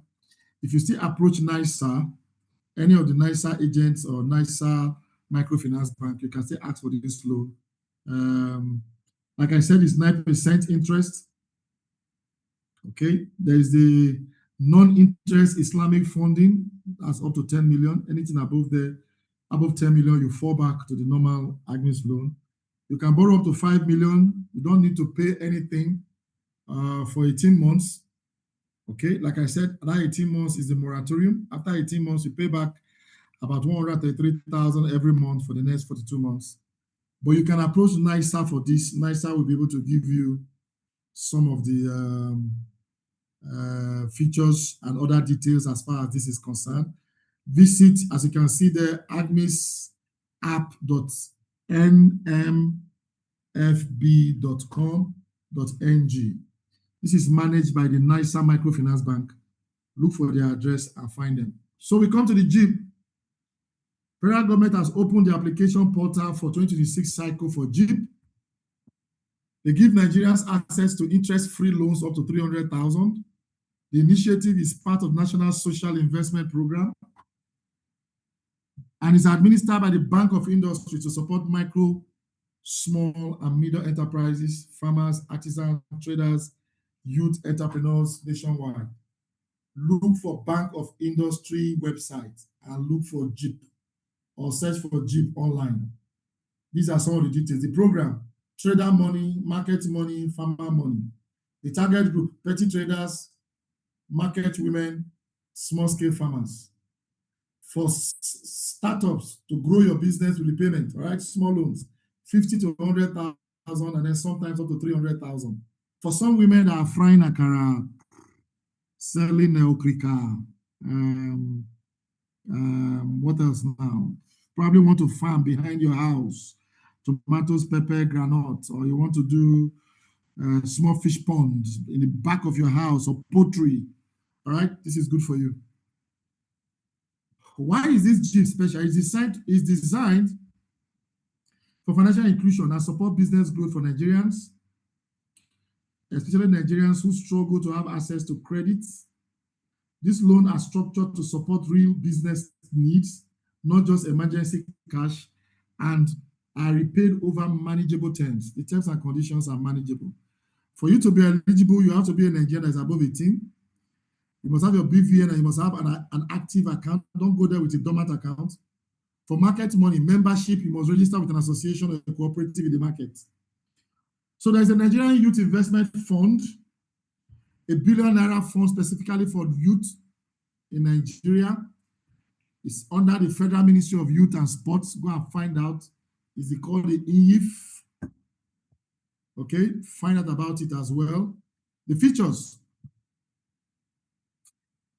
If you still approach NIRSAL, any of the NIRSAL agents or NIRSAL microfinance bank, you can still ask for this loan. Like I said, it's 9% interest. Okay, there is the non-interest Islamic funding, that's up to 10 million. Anything above 10 million, you fall back to the normal AGSMEIS loan. You can borrow up to 5 million. You don't need to pay anything for 18 months. Okay, like I said, that 18 months is the moratorium. After 18 months, you pay back about 133,000 every month for the next 42 months. But you can approach NIRSAL for this. NIRSAL will be able to give you some of the features and other details as far as this is concerned. Visit, as you can see there, agmisapp.nmfb.com.ng. This is managed by the NIRSAL Microfinance Bank. Look for their address and find them. So we come to the GEEP. Federal government has opened the application portal for 2026 cycle for GEEP. They give Nigerians access to interest-free loans up to 300,000. The initiative is part of National Social Investment Program and is administered by the Bank of Industry to support micro, small, and middle enterprises, farmers, artisans, traders, youth entrepreneurs nationwide. Look for Bank of Industry website and look for GEEP or search for GEEP online. These are some of the details. The program: TraderMoni, MarketMoni, FarmerMoni. The target group: petty traders, market women, small-scale farmers. For startups to grow your business with repayment, all right, small loans, 50 to 100,000, and then sometimes up to 300,000. For some women that are frying akara, selling neokrika, what else now? Probably want to farm behind your house, tomatoes, pepper, granite, or you want to do small fish ponds in the back of your house or poultry. All right, this is good for you. Why is this GEEP special? It's designed for financial inclusion and support business growth for Nigerians, especially Nigerians who struggle to have access to credit. This loan are structured to support real business needs, not just emergency cash, and are repaid over manageable terms. The terms and conditions are manageable. For you to be eligible, you have to be a Nigerian that is above 18. You must have your BVN and you must have an active account. Don't go there with a dormant account. For MarketMoni membership, you must register with an association or a cooperative in the market. So there's a Nigerian Youth Investment Fund, $1 billion fund specifically for youth in Nigeria. It's under the Federal Ministry of Youth and Sports. Go and find out. Is it called the NYIF? Okay, find out about it as well. The features: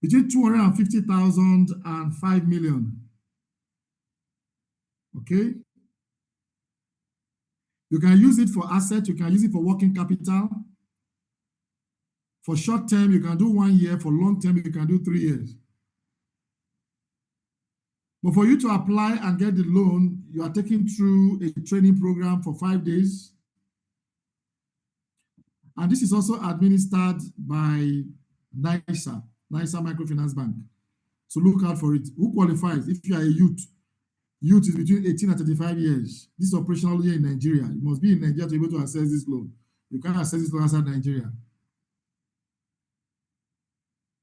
between 250,000 and 5 million. Okay. You can use it for asset, you can use it for working capital. For short term, you can do 1 year. For long term, you can do 3 years. But for you to apply and get the loan, you are taking through a training program for 5 days. And this is also administered by NIRSAL, NIRSAL Microfinance Bank. So look out for it. Who qualifies? If you are a youth is between 18 and 35 years. This is operational here in Nigeria. You must be in Nigeria to be able to access this loan. You can't access this loan outside Nigeria.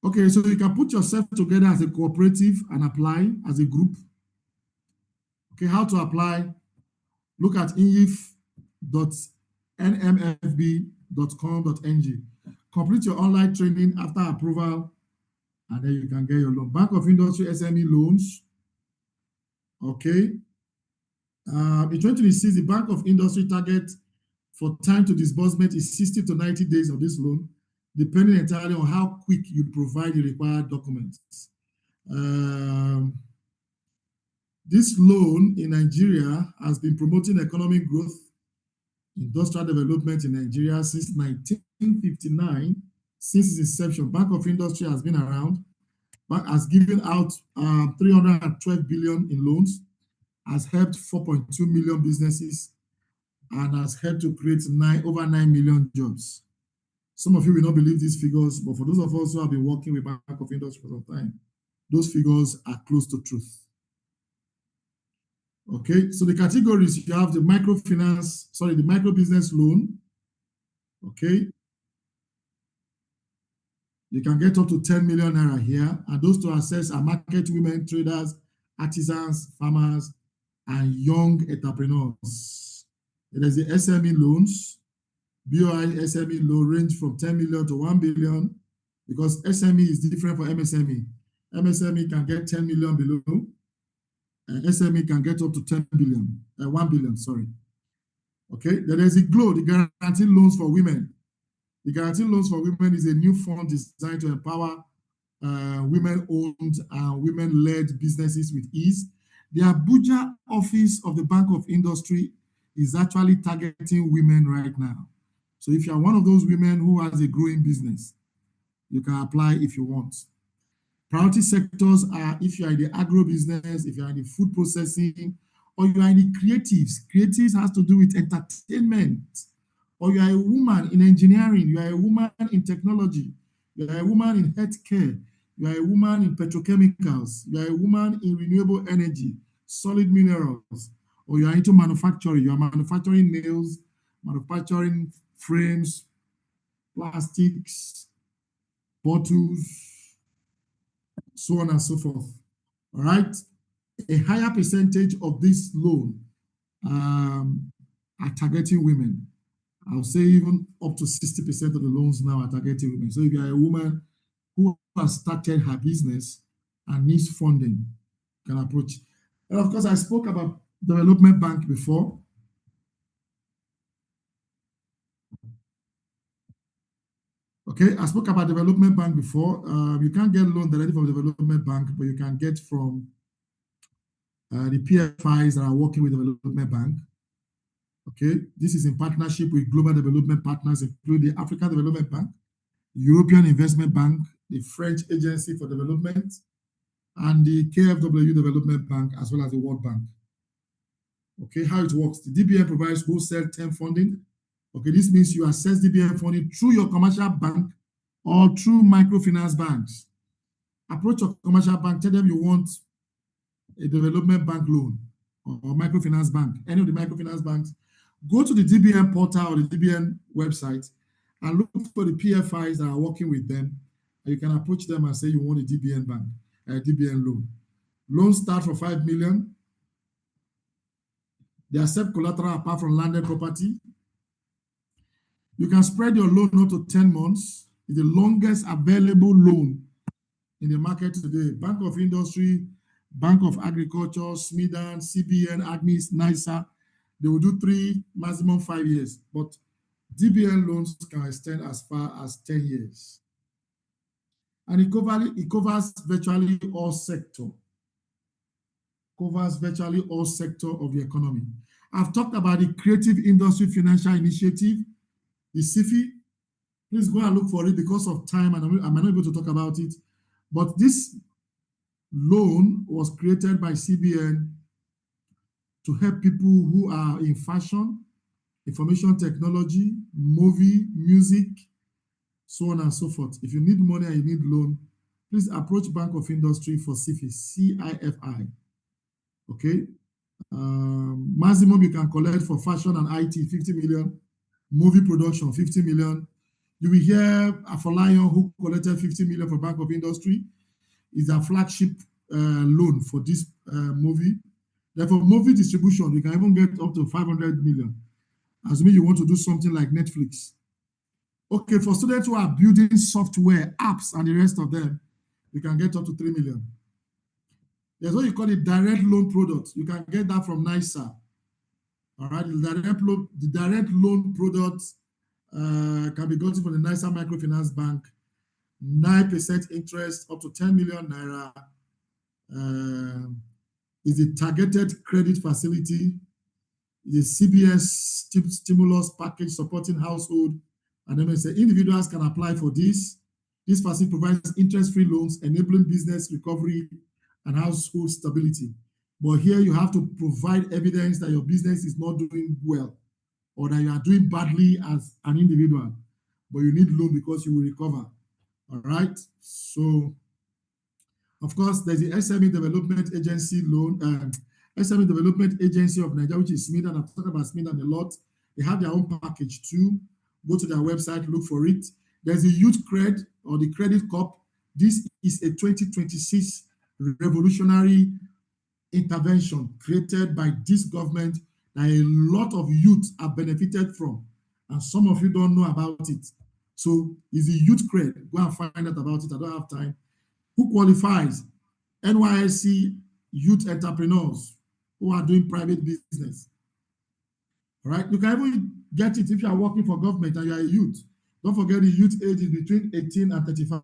Okay, so you can put yourself together as a cooperative and apply as a group. Okay, how to apply? Look at nyif.nmfb.com.ng. Complete your online training after approval, and then you can get your loan. Bank of Industry SME loans. Okay. In 2026, the Bank of Industry target for time to disbursement is 60 to 90 days of this loan, depending entirely on how quick you provide the required documents. This loan in Nigeria has been promoting economic growth, industrial development in Nigeria since 1959. Since its inception, Bank of Industry has been around, but has given out 312 billion in loans, has helped 4.2 million businesses, and has helped to create over 9 million jobs. Some of you will not believe these figures, but for those of us who have been working with Bank of Industry for some time, those figures are close to truth. Okay, so the categories, you have the micro business loan. Okay, you can get up to 10 million naira here, and those to access are market women, traders, artisans, farmers, and young entrepreneurs. There's the SME loans. BOI SME loan range from 10 million to 1 billion, because SME is different from MSME. MSME can get 10 million below, and SME can get up to 1 billion, sorry. Okay, then there's the GLOW, the guaranteed loans for women. The guaranteed loans for women is a new fund designed to empower women-owned and women-led businesses with ease. The Abuja office of the Bank of Industry is actually targeting women right now. So if you are one of those women who has a growing business, you can apply if you want. Priority sectors are if you are in the agro business, if you are in the food processing, or you are in the creatives. Creatives has to do with entertainment. Or you are a woman in engineering, you are a woman in technology, you are a woman in healthcare, you are a woman in petrochemicals, you are a woman in renewable energy, solid minerals, or you are into manufacturing, you are manufacturing nails, manufacturing frames, plastics, bottles, so on and so forth. All right. A higher percentage of this loan are targeting women. I'll say even up to 60% of the loans now are targeting women. So if you are a woman who has started her business and needs funding, you can approach. And of course, I spoke about Development Bank before. Okay, I spoke about Development Bank before. You can't get loan directly from Development Bank, but you can get from the PFIs that are working with Development Bank. Okay, this is in partnership with global development partners, including the African Development Bank, European Investment Bank, the French Agency for Development, and the KfW Development Bank, as well as the World Bank. Okay, how it works. The DBN provides wholesale term funding. Okay, this means you access DBN funding through your commercial bank or through microfinance banks. Approach your commercial bank, tell them you want a development bank loan or microfinance bank, any of the microfinance banks. Go to the DBN portal or the DBN website and look for the PFIs that are working with them. And you can approach them and say you want a DBN bank, a DBN loan. Loans start for 5 million. They accept collateral apart from landed property. You can spread your loan up to 10 months. It's the longest available loan in the market today. Bank of Industry, Bank of Agriculture, SMEDAN, CBN, AGSMEIS, NIRSAL, they will do 3, maximum 5 years. But DBN loans can extend as far as 10 years. And it covers virtually all sector. Covers virtually all sector of the economy. I've talked about the Creative Industry Financial Initiative, the CIFI. Please go and look for it because of time, and I'm not able to talk about it. But this loan was created by CBN to help people who are in fashion, information technology, movie, music, so on and so forth. If you need money and you need loan, please approach Bank of Industry for CIFI, CIFI. Okay. Maximum you can collect for fashion and IT, 50 million. Movie production, 50 million. You will hear Afolayan, who collected 50 million for Bank of Industry, is a flagship loan for this movie. Therefore, movie distribution, you can even get up to 500 million. Assuming you want to do something like Netflix. Okay, for students who are building software, apps, and the rest of them, you can get up to 3 million. There's what you call a direct loan product. You can get that from NIRSAL. All right, the direct loan product can be gotten from the NIRSAL Microfinance Bank. 9% interest, up to 10 million naira. Is a targeted credit facility. The CBN stimulus package supporting household and MSA. Individuals can apply for this. This facility provides interest-free loans, enabling business recovery and household stability. But here you have to provide evidence that your business is not doing well or that you are doing badly as an individual, but you need loan because you will recover. All right. So, of course, there's the SME Development Agency loan, SME Development Agency of Nigeria, which is SMEDAN. I've talked about SMEDAN a lot. They have their own package too. Go to their website, look for it. There's the YouthCred or the Credit Corp. This is a 2026 revolutionary intervention created by this government that a lot of youth are benefited from, and some of you don't know about it. So it's the YouthCred. Go and find out about it. I don't have time. Who qualifies? NYSC youth entrepreneurs who are doing private business. All right, you can even get it if you are working for government and you are a youth. Don't forget the youth age is between 18 and 35.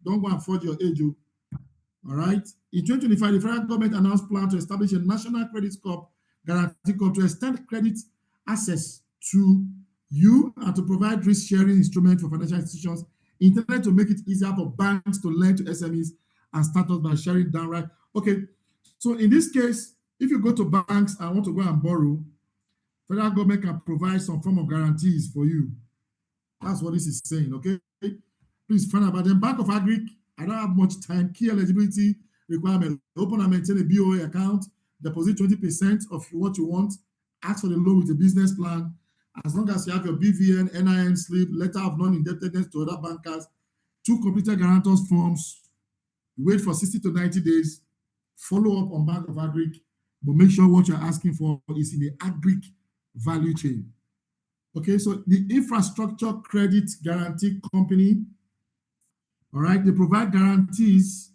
Don't go and forge your age. All right. In 2025, the federal government announced plan to establish a national credit corp guarantee corp to extend credit access to you and to provide risk-sharing instruments for financial institutions intended to make it easier for banks to lend to SMEs and startups by sharing downright. Okay. So in this case, if you go to banks and want to go and borrow, federal government can provide some form of guarantees for you. That's what this is saying, okay? Please find out about them. Bank of Agric, I don't have much time. Key eligibility requirement. Open and maintain a BOI account. Deposit 20% of what you want. Ask for the loan with a business plan. As long as you have your BVN, NIN slip, letter of non-indebtedness to other bankers, 2 completed guarantors forms. Wait for 60 to 90 days. Follow up on Bank of Agric, but make sure what you're asking for is in the agric value chain. Okay, so the Infrastructure Credit Guarantee Company, all right, they provide guarantees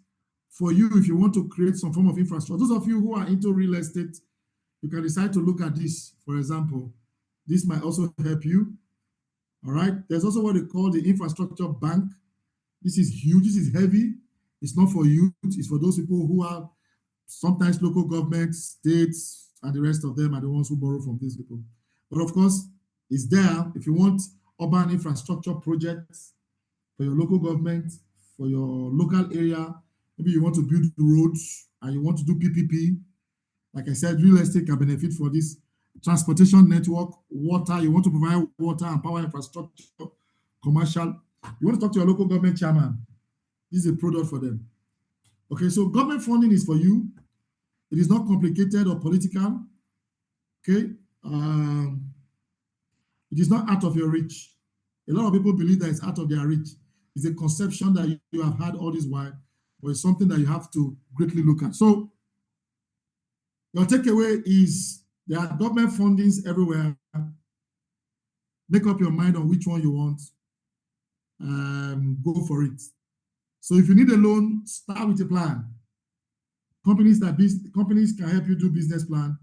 for you if you want to create some form of infrastructure. Those of you who are into real estate, you can decide to look at this, for example. This might also help you. All right, there's also what they call the Infrastructure Bank. This is huge, this is heavy. It's not for youth, it's for those people who are sometimes local governments, states, and the rest of them are the ones who borrow from these people. But of course, it's there if you want urban infrastructure projects for your local government, for your local area. Maybe you want to build roads and you want to do PPP. Like I said, real estate can benefit for this. Transportation network, water, you want to provide water and power infrastructure, commercial. You want to talk to your local government chairman. This is a product for them. Okay, so government funding is for you. It is not complicated or political. Okay. It is not out of your reach. A lot of people believe that it's out of their reach. It's a conception that you have had all this while, but it's something that you have to greatly look at. So your takeaway is there are government fundings everywhere. Make up your mind on which one you want. Go for it. So if you need a loan, start with a plan. Companies can help you do business plan.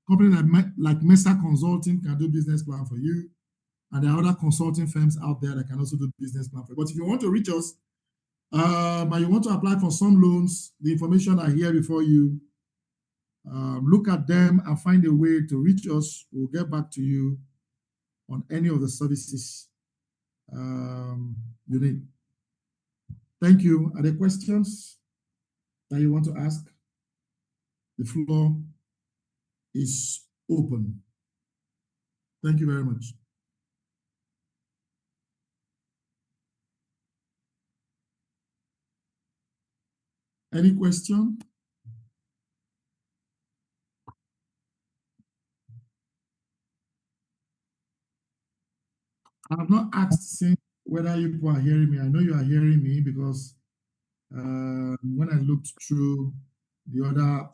Companies like Mecer Consulting can do business plan for you. And there are other consulting firms out there that can also do business plan for you. But if you want to reach us, And you want to apply for some loans, the information are here before you. Look at them and find a way to reach us. We'll get back to you on any of the services you need. Thank you. Are there questions that you want to ask? The floor is open. Thank you very much. Any question? I have not asked since whether you people are hearing me. I know you are hearing me because when I looked through the other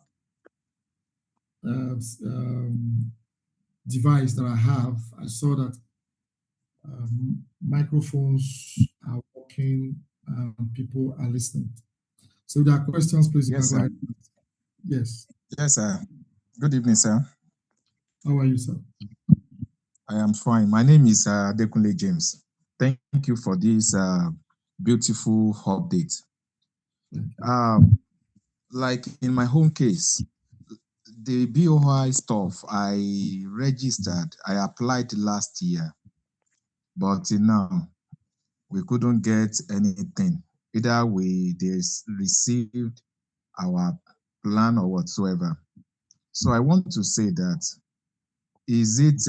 device that I have, I saw that microphones are working and people are listening. So if there are questions, please. Yes, sir. Yes. Yes, sir. Good evening, sir. How are you, sir? I am fine. My name is Adekunle James. Thank you for this beautiful update. Like in my home case, the BOI stuff I registered, I applied last year, but till now, we couldn't get anything. Either they received our plan or whatsoever. So I want to say that, is it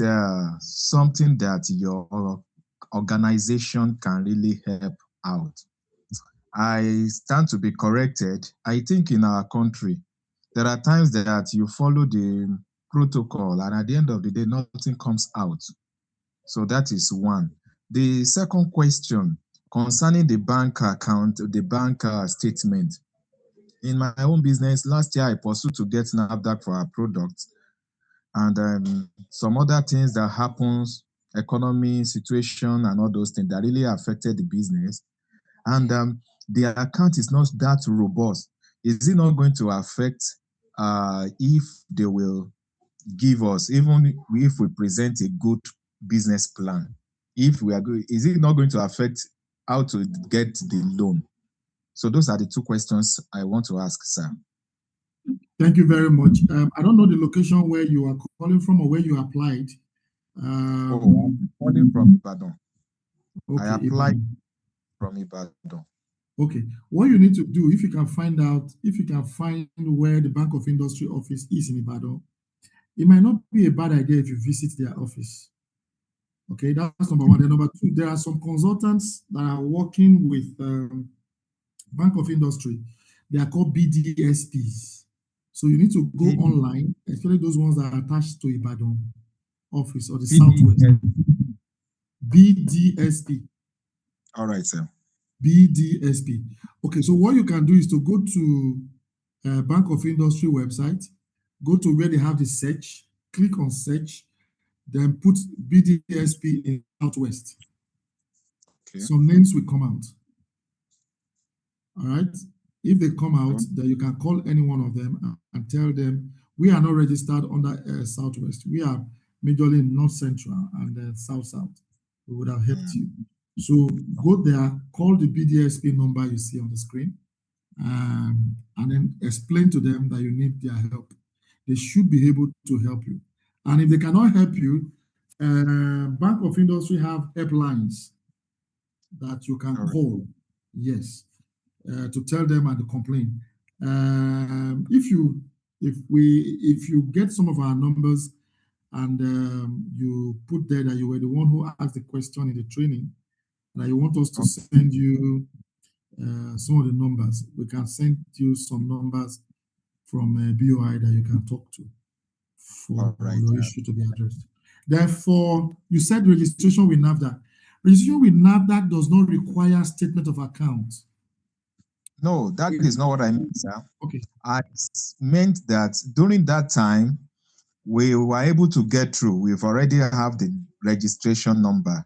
something that your organization can really help out? I stand to be corrected. I think in our country, there are times that you follow the protocol and at the end of the day, nothing comes out. So that is one. The second question concerning the bank account, the bank statement. In my own business, last year I pursued to get NAFDAC for our products, and some other things that happens, economy situation and all those things that really affected the business. And the account is not that robust. Is it not going to affect if they will give us, even if we present a good business plan? If we are good, is it not going to affect how to get the loan? So those are the two questions I want to ask, sir. Thank you very much. I don't know the location where you are calling from or where you applied. I'm calling from Ibadan. Okay, I applied from Ibadan. Okay, what you need to do, if you can find where the Bank of Industry office is in Ibadan, it might not be a bad idea if you visit their office. Okay, that's number one. Then number two, there are some consultants that are working with Bank of Industry. They are called BDSPs. So you need to go online, especially those ones that are attached to Ibadan office or the Southwest. BDSP. All right, sir. BDSP. Okay, so what you can do is to go to Bank of Industry website, go to where they have the search, click on search, then put BDSP in Southwest. Okay. Some names will come out. All right. If they come out, then you can call any one of them and tell them, we are not registered under Southwest. We are majorly North Central and South. We would have helped you. So go there, call the BDSP number you see on the screen, and then explain to them that you need their help. They should be able to help you. And if they cannot help you, Bank of Industry have helplines that you can call. Yes. To tell them and complain. If you get some of our numbers and you put there that you were the one who asked the question in the training, and you want us to send you some of the numbers, we can send you some numbers from BOI that you can talk to for your issue to be addressed. Therefore, you said registration with NAFDAC. Registration with NAFDAC does not require statement of account. No, that is not what I meant, sir. Okay. I meant that during that time, we were able to get through. We've already have the registration number.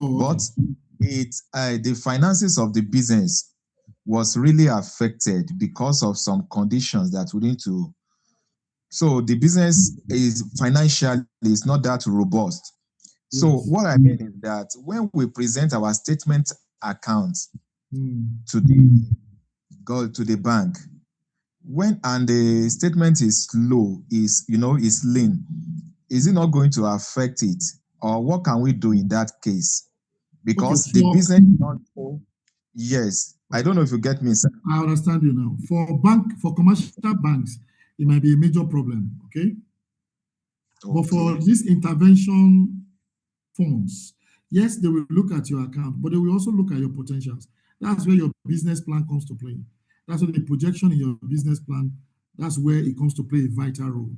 But the finances of the business was really affected because of some conditions that we need to. So the business is financially is not that robust. So what I mean is that when we present our statement accounts, to the bank. When the statement is low, is lean, is it not going to affect it? Or what can we do in that case? Because Okay, the business is not full. Yes. I don't know if you get me, sir. I understand you now. For commercial banks, it might be a major problem, okay? But for this intervention funds, yes, they will look at your account, but they will also look at your potentials. That's where your business plan comes to play. That's where the projection in your business plan, that's where it comes to play a vital role.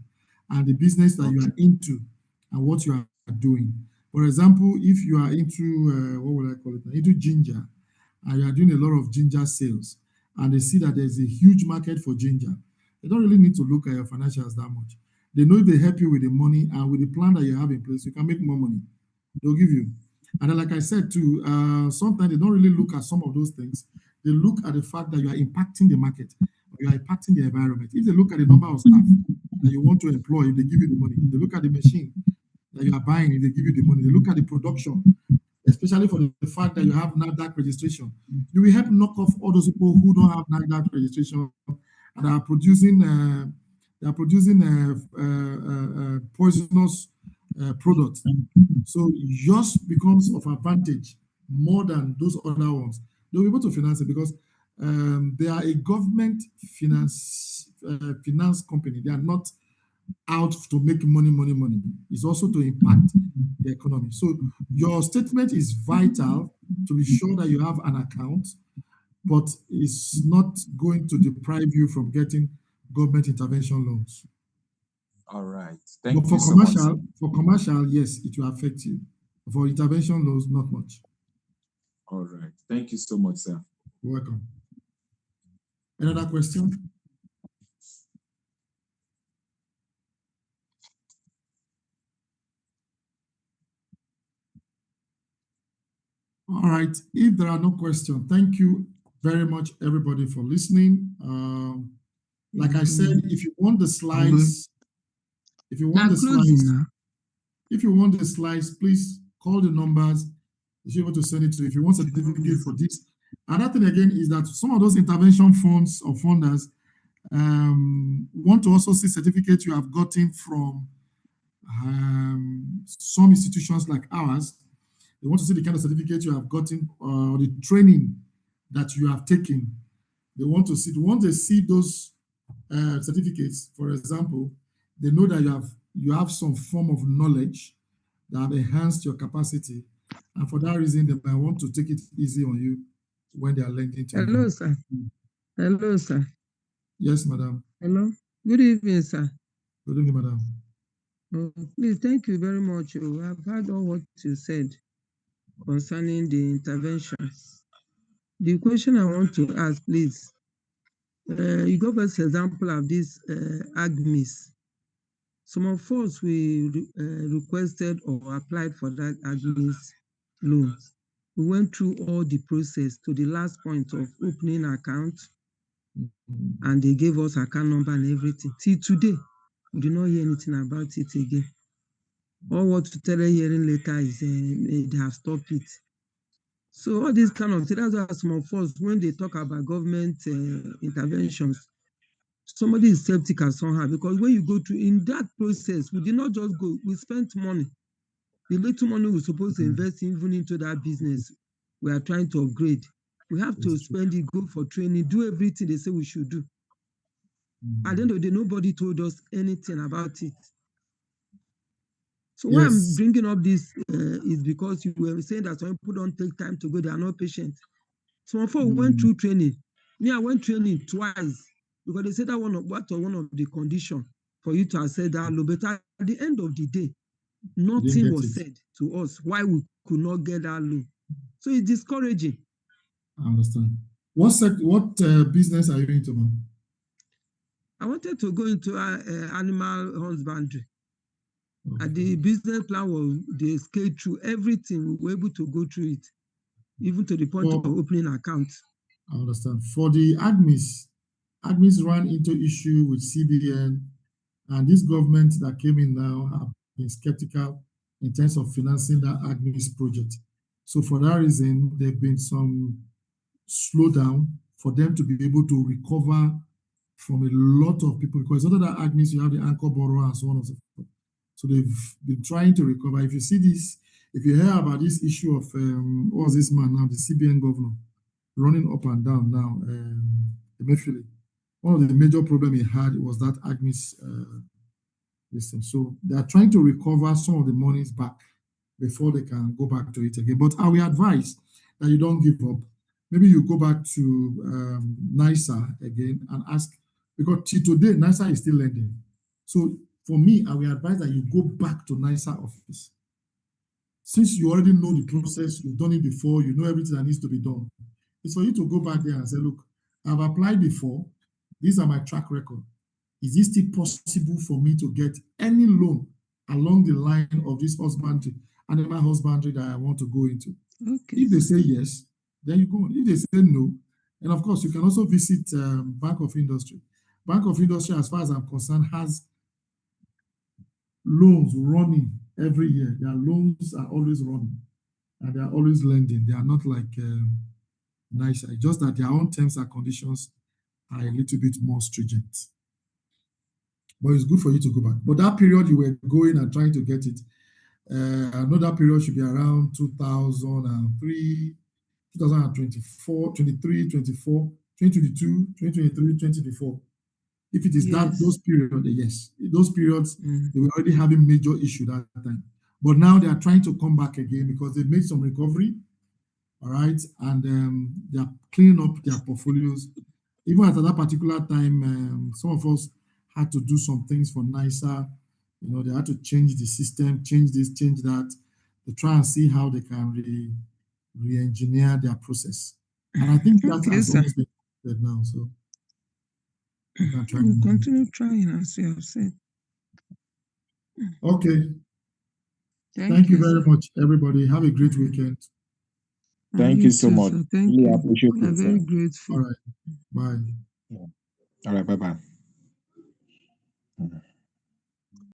And the business that you are into and what you are doing. For example, if you are into, what would I call it, into ginger, and you are doing a lot of ginger sales, and they see that there's a huge market for ginger, they don't really need to look at your financials that much. They know if they help you with the money and with the plan that you have in place, you can make more money. They'll give you. And then, like I said too, sometimes they don't really look at some of those things. They look at the fact that you are impacting the market, or you are impacting the environment. If they look at the number of staff that you want to employ, if they give you the money, they look at the machine that you are buying, if they give you the money, they look at the production, especially for the fact that you have NAFDAC registration. You will help knock off all those people who don't have NAFDAC registration and are producing poisonous products. So yours becomes of advantage more than those other ones. They'll be able to finance it because they are a government finance company. They are not out to make money. It's also to impact the economy. So your statement is vital to be sure that you have an account, but it's not going to deprive you from getting government intervention loans. All right. Thank you so much. For commercial, yes, it will affect you. For intervention loans, not much. All right. Thank you so much, sir. You're welcome. Another question? All right. If there are no questions, thank you very much, everybody, for listening. Like I said, if you want the slides, if you want the slides, please call the numbers. You're able to send it to. If you want a certificate for this. Another thing again is that some of those intervention funds or funders want to also see certificates you have gotten from some institutions like ours. They want to see the kind of certificate you have gotten or the training that you have taken. They want to see. Once they see those certificates, for example, they know that you have some form of knowledge that have enhanced your capacity, and for that reason, they might want to take it easy on you when they are lending to you. Hello, sir. Hello, sir. Yes, madam. Hello. Good evening, sir. Good evening, madam. Please, thank you very much. I've heard all what you said concerning the interventions. The question I want to ask, please, you gave us an example of this AGSMEIS. Some of us, we requested or applied for that AGSMEIS loan. We went through all the process to the last point of opening account, and they gave us account number and everything. Till today, we do not hear anything about it again. All what we tell hearing later is they have stopped it. So all these kind of things, that's why some of us, when they talk about government interventions, somebody is skeptical somehow, because when you go through in that process, we did not just go, we spent money. The little money we're supposed to invest even into that business, we are trying to upgrade. We have to spend it, go for training, do everything they say we should do. At the end of the day, nobody told us anything about it. So why I'm bringing up this is because you were saying that some people don't take time to go, they are not patient. Some of us went through training. Me, I went training twice because they said that one of the conditions for you to access that loan. But at the end of the day, nothing was said to us why we could not get that loan. So it's discouraging. I understand. What business are you into, ma'am? I wanted to go into animal husbandry. And the business plan was, they scaled through everything. We were able to go through it, even to the point of opening accounts. I understand. For the AGSMEIS ran into issue with CBN, and this government that came in now have been skeptical in terms of financing that AGSMEIS project. So for that reason, there have been some slow down for them to be able to recover from a lot of people, because other than AGSMEIS, you have the anchor borrower and so on and so forth. So they've been trying to recover. If you see this, if you hear about this issue of what was this man now, the CBN governor, running up and down now, Emefiele, one of the major problems he had was that AGSMEIS system. So they are trying to recover some of the monies back before they can go back to it again. But I will advise that you don't give up. Maybe you go back to NIRSAL again and ask, because till today, NIRSAL is still lending. So for me, I will advise that you go back to NIRSAL office. Since you already know the process, you've done it before, you know everything that needs to be done. It's for you to go back there and say, look, I've applied before. These are my track record. Is it still possible for me to get any loan along the line of this husbandry, animal husbandry that I want to go into? Okay. If they say yes, then you go on. If they say no, and of course, you can also visit Bank of Industry. Bank of Industry, as far as I'm concerned, has loans running every year. Their loans are always running, and they are always lending. They are not like NIRSAL. Just that their own terms and conditions are a little bit more stringent. But it's good for you to go back. But that period you were going and trying to get it, I know that period should be around 2003, 2024, 23, 24, 2022, 2023, 2024. If it is Yes. those periods, yes. Those periods, they were already having major issue that time. But now they are trying to come back again because they made some recovery, all right? And they are cleaning up their portfolios. Even at that particular time, some of us had to do some things for NIRSAL. You know, they had to change the system, change this, change that, to try and see how they can re-engineer their process. And I think that Okay, has sir. almost been completed now. So you can try. We'll continue trying, as you have said. Okay. Thank you very sir. much, everybody. Have a great weekend. And Thank you so too, much. sir. Thank Really you. appreciate We are it, very sir. grateful. All right. Bye. All right. Bye-bye.